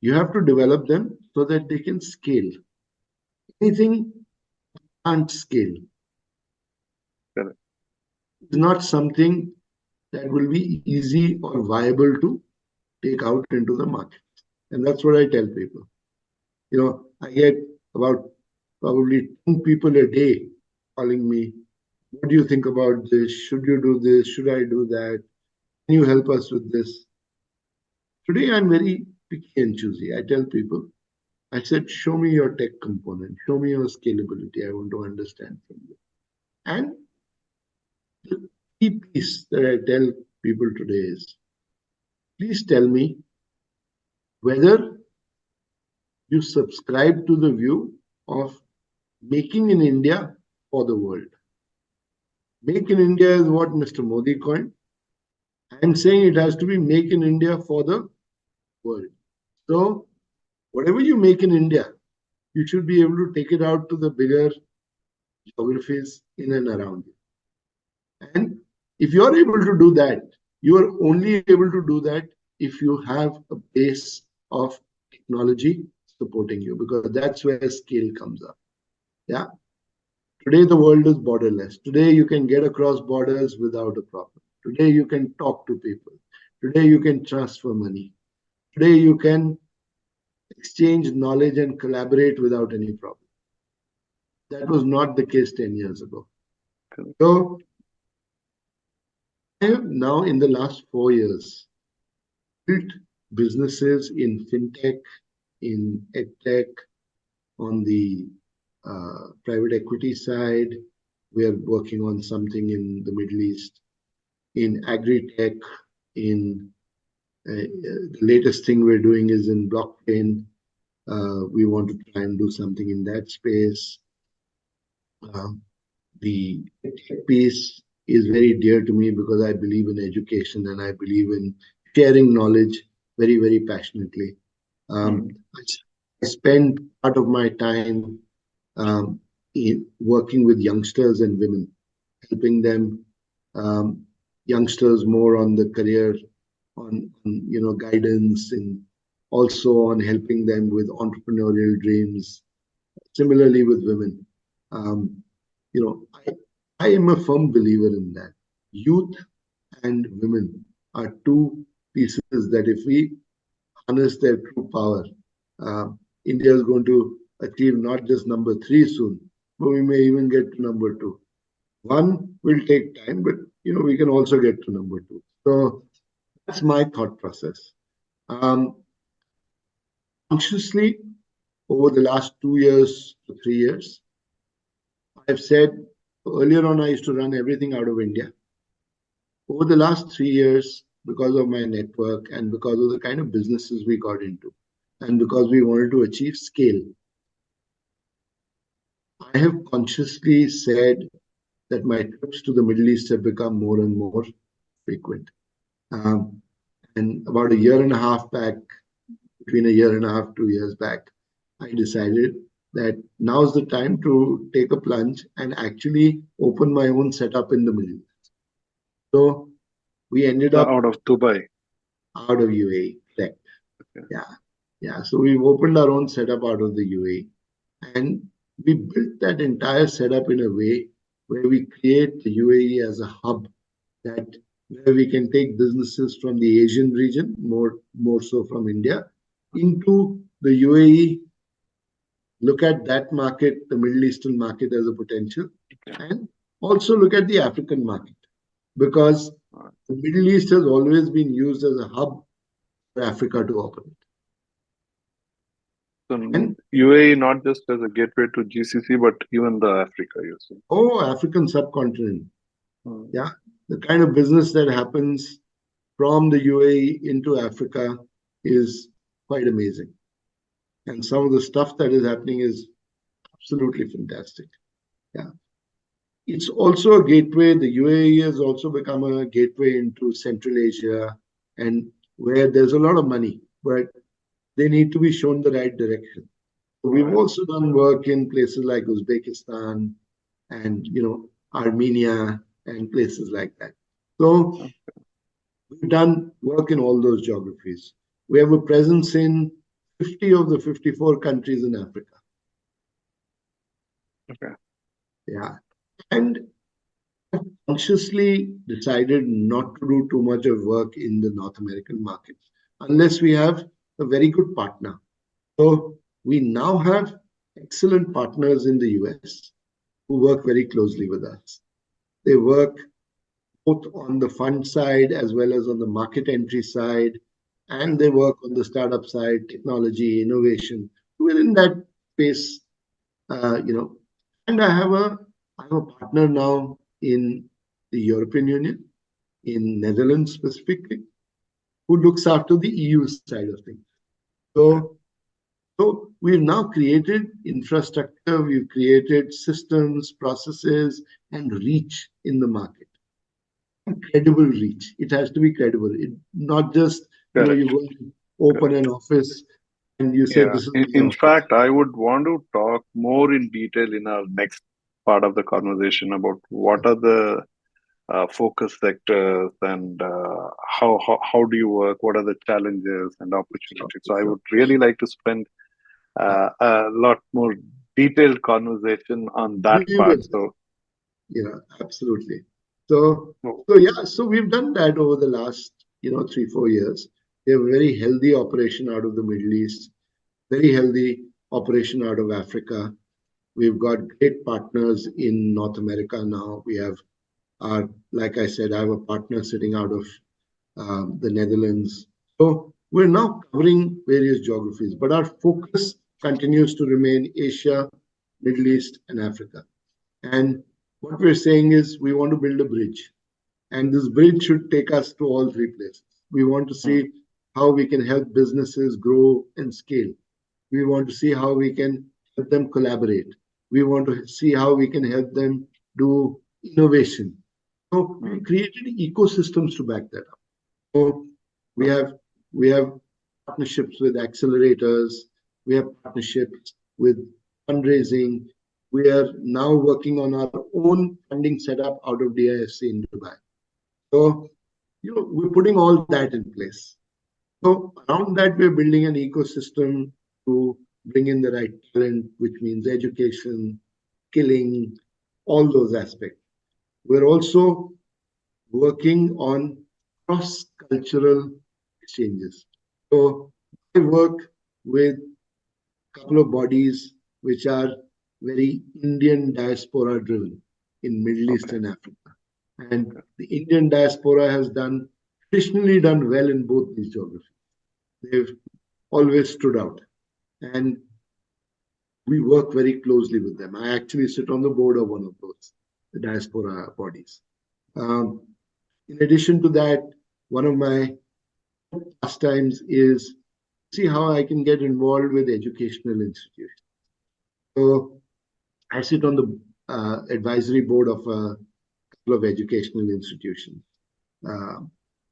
you have to develop them so that they can scale. Anything can't scale. Correct. It's not something that will be easy or viable to take out into the market. And that's what I tell people. I get about probably 10 people a day calling me, what do you think about this? Should you do this? Should I do that? Can you help us with this? Today, I'm very picky and choosy. I tell people, I said, show me your tech component, show me your scalability. I want to understand from you. And the key piece that I tell people today is, please tell me whether you subscribe to the view of making in India for the world. Make in India is what Mr. Modi coined. I'm saying it has to be make in India for the world. So whatever you make in India, you should be able to take it out to the bigger geographies in and around you. And if you're able to do that, you are only able to do that if you have a base of technology supporting you, because that's where scale comes up. Yeah. Today, the world is borderless. Today, you can get across borders without a problem. Today, you can talk to people. Today, you can transfer money. Today, you can exchange knowledge and collaborate without any problem. That was not the case 10 years ago. Correct. So, I have now, in the last 4 years, built businesses in FinTech, in EdTech, on the private equity side. We are working on something in the Middle East, in agri-tech, in the latest thing we're doing is in blockchain. We want to try and do something in that space. The tech piece is very dear to me because I believe in education and I believe in sharing knowledge very, very passionately. I spend part of my time in working with youngsters and women, helping them, youngsters more on the career, on guidance, and also on helping them with entrepreneurial dreams. Similarly with women, I am a firm believer in that. Youth and women are two pieces that if we harness their true power, India is going to achieve not just number 3 soon, but we may even get to number 2. 1 will take time, but we can also get to number 2. So that's my thought process. Consciously, over the last 2 years to 3 years, I've said earlier on I used to run everything out of India. Over the last 3 years, because of my network and because of the kind of businesses we got into, and because we wanted to achieve scale, I have consciously said that my trips to the Middle East have become more and more frequent. And about a year and a half back, between a year and a half, 2 years back, I decided that now's the time to take a plunge and actually open my own setup in the Middle East. So we ended up out of Dubai. Out of UAE, correct. Okay. Yeah. So we've opened our own setup out of the UAE, and we built that entire setup in a way where we create the UAE as a hub where we can take businesses from the Asian region, more so from India, into the UAE, look at that market, the Middle Eastern market as a potential, and also look at the African market, because the Middle East has always been used as a hub for Africa to operate. So UAE not just as a gateway to GCC, but even the Africa, you see. Oh, African subcontinent. Yeah, the kind of business that happens from the UAE into Africa is quite amazing. And some of the stuff that is happening is absolutely fantastic. Yeah. it's also a gateway. The UAE has also become a gateway into Central Asia, and where there's a lot of money, but they need to be shown the right direction. We've Right. also done work in places like Uzbekistan and Armenia and places like that. So we've done work in all those geographies. We have a presence in 50 of the 54 countries in Africa. Okay. Yeah. And consciously decided not to do too much of work in the North American markets unless we have a very good partner. So we now have excellent partners in the US who work very closely with us. They work both on the fund side as well as on the market entry side, and they work on the startup side, technology, innovation. We're in that space, you know. And I have a partner now in the European Union, in Netherlands specifically, who looks after the EU side of things. Okay. So we've now created infrastructure, we've created systems, processes, and reach in the market. Credible reach. It has to be credible. It not just, you Correct. go and open Correct. an office and you say Yeah. this is my In office. fact, I would want to talk more in detail in our next part of the conversation about what are the focus sectors and how do you work? What are the challenges and Sure, opportunities? So I sure. would really like to spend a lot more detailed conversation on that We part. will. So, Absolutely. So, oh, so we've done that over the last, 3, 4 years. We have a very healthy operation out of the Middle East, very healthy operation out of Africa. We've got great partners in North America now. We have like I said, I have a partner sitting out of the Netherlands. So we're now covering various geographies, but our focus continues to remain Asia, Middle East, and Africa. And what we're saying is we want to build a bridge, and this bridge should take us to all three places. We want to hmm, see how we can help businesses grow and scale. We want to see how we can help them collaborate. We want to see how we can help them do innovation. So hmm, we created ecosystems to back that up. So we hmm, have we have partnerships with accelerators. We have partnerships with fundraising. We are now working on our own funding setup out of DIFC in Dubai. So we're putting all that in place. So around that, we're building an ecosystem to bring in the right talent, which means education, skilling, all those aspects. We're also working on cross-cultural exchanges. So I work with a couple of bodies which are very Indian diaspora driven in Middle East okay, and Africa. And okay, the Indian diaspora has traditionally done well in both these geographies. They've always stood out. And we work very closely with them. I actually sit on the board of one of those, the diaspora bodies. Um, in addition to that, one of my pastimes is see how I can get involved with educational institutions. So I sit on the advisory board of a couple of educational institutions, uh,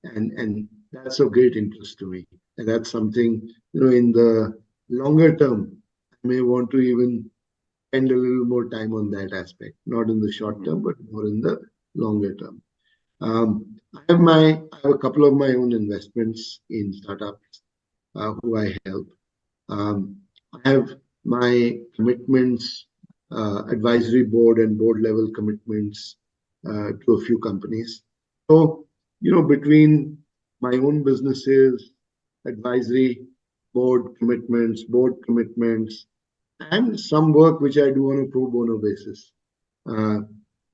and that's of great interest to me. And that's something in the longer term, I may want to even spend a little more time on that aspect, not in the short hmm, term, but more in the longer term. I have a couple of my own investments in startups who I help. I have my commitments, advisory board and board level commitments to a few companies. So, between my own businesses, advisory board commitments, and some work which I do on a pro bono basis, uh,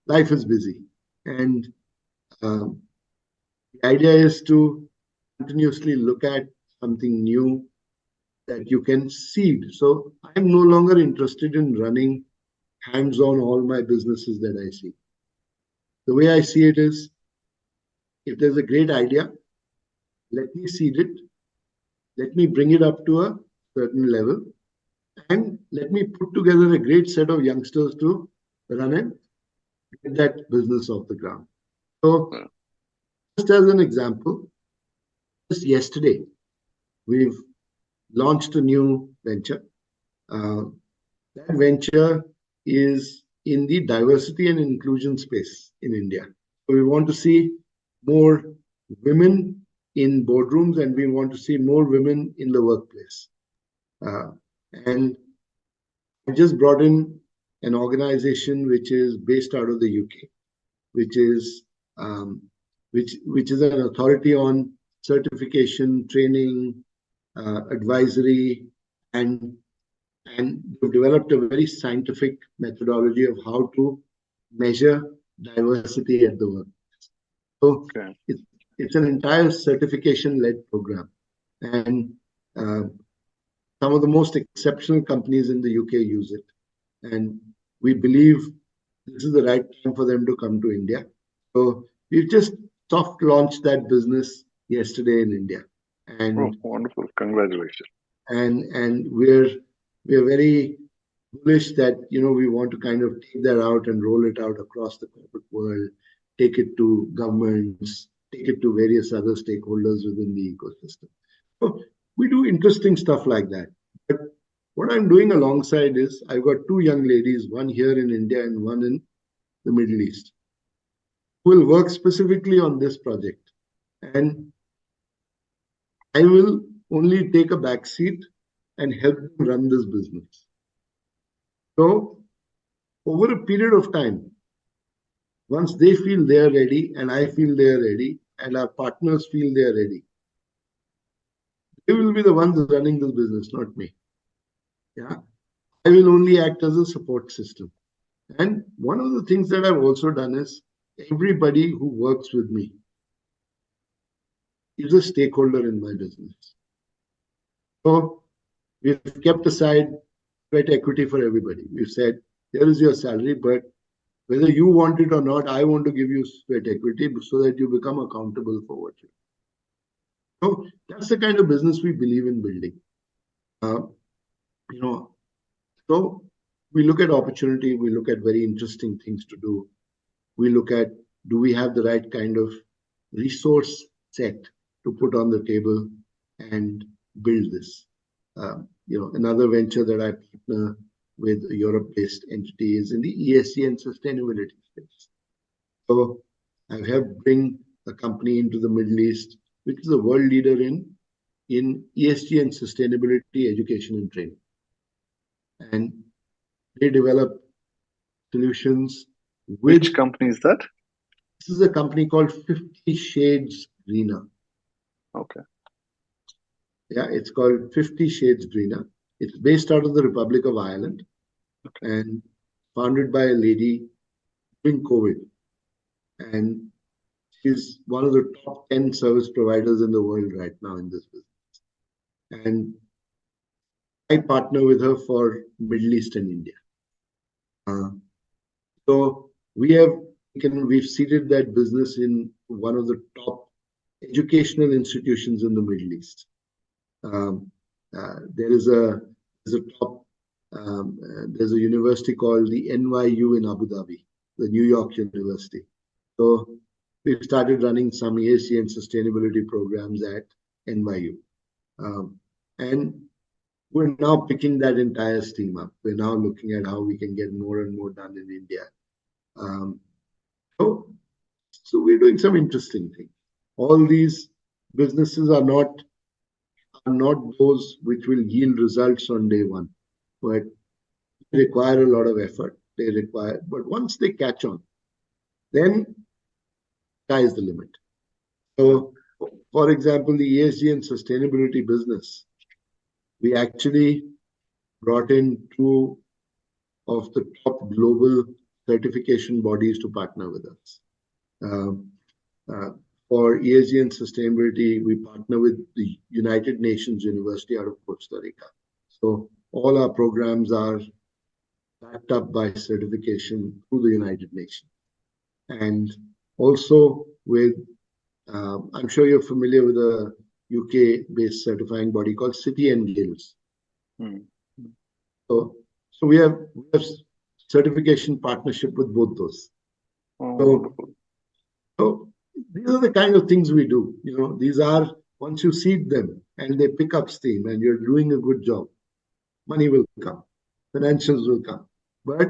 life is busy. And um, the idea is to continuously look at something new that you can seed. So I'm no longer interested in running hands on all my businesses that I see. The way I see it is if there's a great idea, let me seed it, let me bring it up to a certain level, and let me put together a great set of youngsters to run it get that business off the ground. So, Yeah. just as an example, just yesterday, we've launched a new venture. Uh, that venture is in the diversity and inclusion space in India. So we want to see more women in boardrooms, and we want to see more women in the workplace. And I just brought in an organization which is based out of the UK, which is um, which is an authority on certification, training, advisory, and we've developed a very scientific methodology of how to measure diversity at the work. So Okay. it's an entire certification-led program, and uh, some of the most exceptional companies in the UK use it, and we believe this is the right time for them to come to India. So we've just soft launched that business yesterday in India, Oh, and wonderful. Congratulations. we're very bullish that we want to kind of take that out and roll it out across the corporate world, take it to governments, take it to various other stakeholders within the ecosystem. So we do interesting stuff like that. But what I'm doing alongside is I've got two young ladies, one here in India and one in the Middle East, who will work specifically on this project. And I will only take a back seat and help them run this business. So over a period of time, once they feel they are ready and I feel they are ready and our partners feel they are ready, they will be the ones running this business, not me. Yeah, I will only act as a support system. And one of the things that I've also done is everybody who works with me is a stakeholder in my business. So we've kept aside sweat equity for everybody. We've said, here is your salary, but whether you want it or not, I want to give you sweat equity so that you become accountable for what you do. So that's the kind of business we believe in building. Uh, you know, so we look at opportunity, we look at very interesting things to do. We look at, do we have the right kind of resource set to put on the table and build this? Another venture that I partner with a Europe-based entity is in the ESG and sustainability space. So I have bring a company into the Middle East, which is a world leader in ESG and sustainability education and training. And they develop solutions with. Which company is that? This is a company called 50 Shades Greener. Okay. Yeah, it's called 50 Shades Greener. It's based out of the Republic of Ireland and founded by a lady during COVID. And she's one of the top 10 service providers in the world right now in this business. And I partner with her for Middle East and India. So we've seeded that business in one of the top educational institutions in the Middle East. There's a university called the NYU in Abu Dhabi, the New York University. So we've started running some ESG and sustainability programs at NYU. And we're now picking that entire steam up. We're now looking at how we can get more and more done in India. So we're doing some interesting things. All these businesses are not those which will yield results on day one, but they require a lot of effort. But once they catch on, then sky is the limit. So, for example, the ESG and sustainability business, we actually brought in two of the top global certification bodies to partner with us. For ESG and sustainability, we partner with the United Nations University out of Costa Rica. So all our programs are backed up by certification through the United Nations. And also with, I'm sure you're familiar with a UK-based certifying body called City and Guilds. So we have certification partnership with both those. Oh, So, wonderful. so these are the kind of things we do. These are, once you seed them and they pick up steam and you're doing a good job, money will come, financials will come. But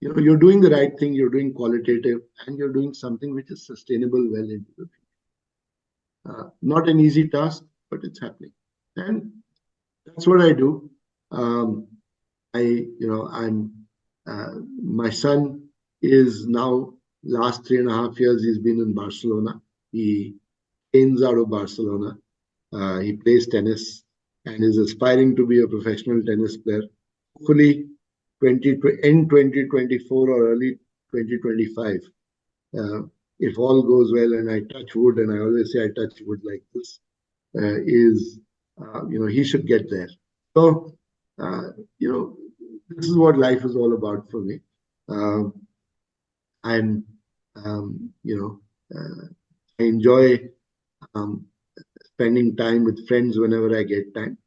you're doing the right thing, you're doing qualitative, and you're doing something which is sustainable well into the future. Not an easy task, but it's happening. And that's what I do. Um, I'm my son is now, last 3.5 years he's been in Barcelona. He trains out of Barcelona. He plays tennis and is aspiring to be a professional tennis player. Hopefully, 2024 or early 2025. Uh, if all goes well, and I touch wood, and I always say I touch wood like this, is he should get there. So, uh, you know, this is what life is all about for me. Uh, I'm, I enjoy um, spending time with friends whenever I get time.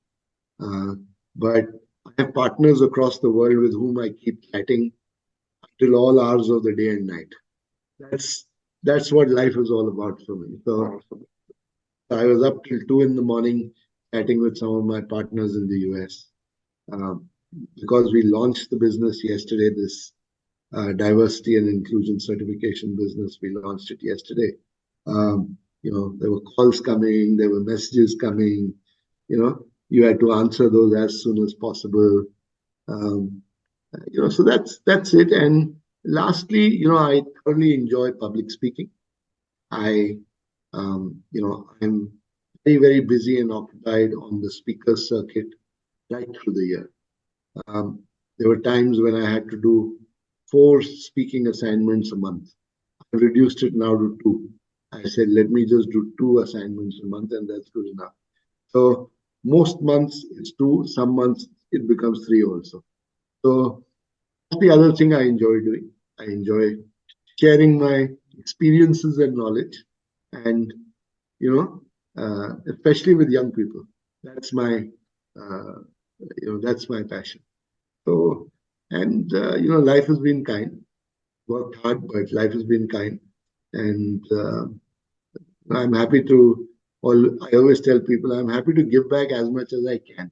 Uh, but I have partners across the world with whom I keep chatting till all hours of the day and night. That's that's what life is all about for me. So Wonderful. I was up till 2 in the morning chatting with some of my partners in the US. Um, because we launched the business yesterday, this diversity and inclusion certification business. We launched it yesterday. There were calls coming, there were messages coming. You had to answer those as soon as possible. Um, so that's it. And lastly, I thoroughly enjoy public speaking. I'm very, very busy and occupied on the speaker circuit right through the year. Um, there were times when I had to do 4 speaking assignments a month. I've reduced it now to 2. I said, let me just do 2 assignments a month, and that's good enough. So most months it's 2, some months it becomes 3 also. So that's the other thing I enjoy doing. I enjoy sharing my experiences and knowledge, and especially with young people. That's my uh, that's my passion. So, and life has been kind. Worked hard, but life has been kind, and I'm happy to. I always tell people I'm happy to give back as much as I can.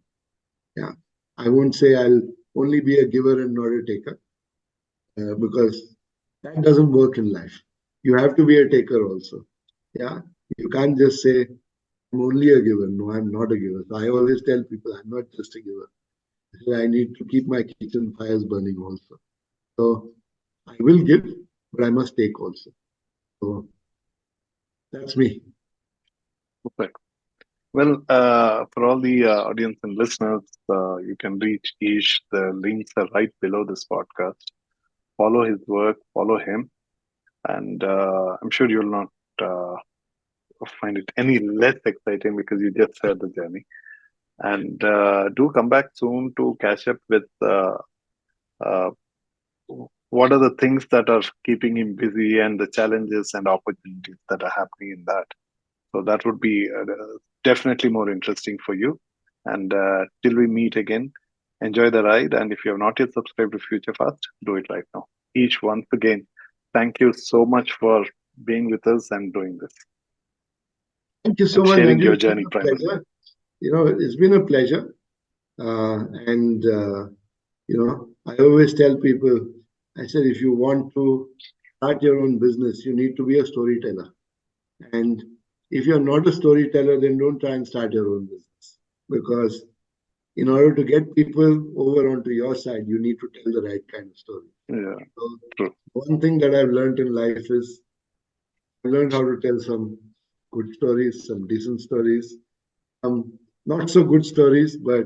Yeah, I won't say I'll only be a giver and not a taker, because that doesn't work in life. You have to be a taker also. Yeah, you can't just say I'm only a giver. No, I'm not a giver. So I always tell people I'm not just a giver. I need to keep my kitchen fires burning also. So I will give, but I must take also. So that's me. Perfect. Well, for all the audience and listeners, you can reach Ish. The links are right below this podcast. Follow his work, follow him, and I'm sure you'll not uh, find it any less exciting because you just heard the journey. And do come back soon to catch up with uh, what are the things that are keeping him busy and the challenges and opportunities that are happening in that. So that would be definitely more interesting for you. And till we meet again, enjoy the ride. And if you have not yet subscribed to Future Fast, do it right now. Each once again, thank you so much for being with us and doing this Thank you and so much, sharing Andy. your It's been journey a primarily. pleasure. It's been a pleasure. And I always tell people, I said, if you want to start your own business, you need to be a storyteller. And if you're not a storyteller, then don't try and start your own business. Because in order to get people over onto your side, you need to tell the right kind of story. Yeah, So true. one thing that I've learned in life is I learned how to tell some good stories, some decent stories, some not so good stories, but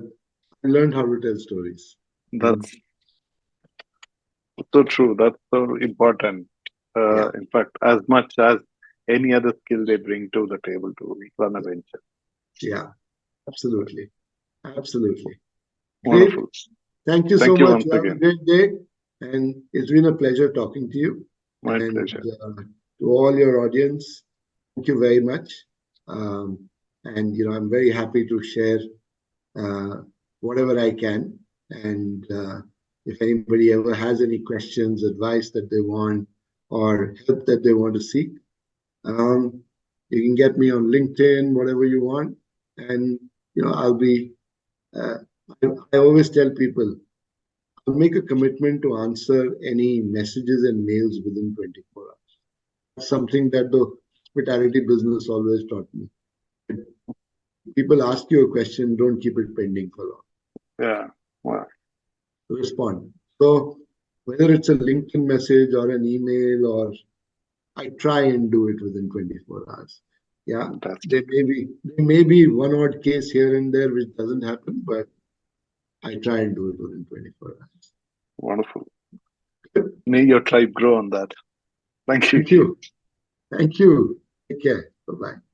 I learned how to tell stories. And That's so true. That's so important. yeah, In fact, as much as any other skill they bring to the table to run a venture. yeah, absolutely. Absolutely. Great. Wonderful. Thank you so Thank you much. once You have a again. great day. And it's been a pleasure talking to you. My And pleasure. to all your audience, thank you very much. And, I'm very happy to share uh, whatever I can. And if anybody ever has any questions, advice that they want, or help that they want to seek. You can get me on LinkedIn, whatever you want, and I'll be. Uh, I always tell people I'll make a commitment to answer any messages and mails within 24 hours. That's something that the hospitality business always taught me. People ask you a question, don't keep it pending for long. Yeah. Wow. Respond. So whether it's a LinkedIn message or an email, or I try and do it within 24 hours. Yeah, Fantastic. there may be one odd case here and there which doesn't happen, but I try and do it within 24 hours. Wonderful. May your tribe grow on that. Thank you. Thank you. Thank you. Take care. Bye-bye.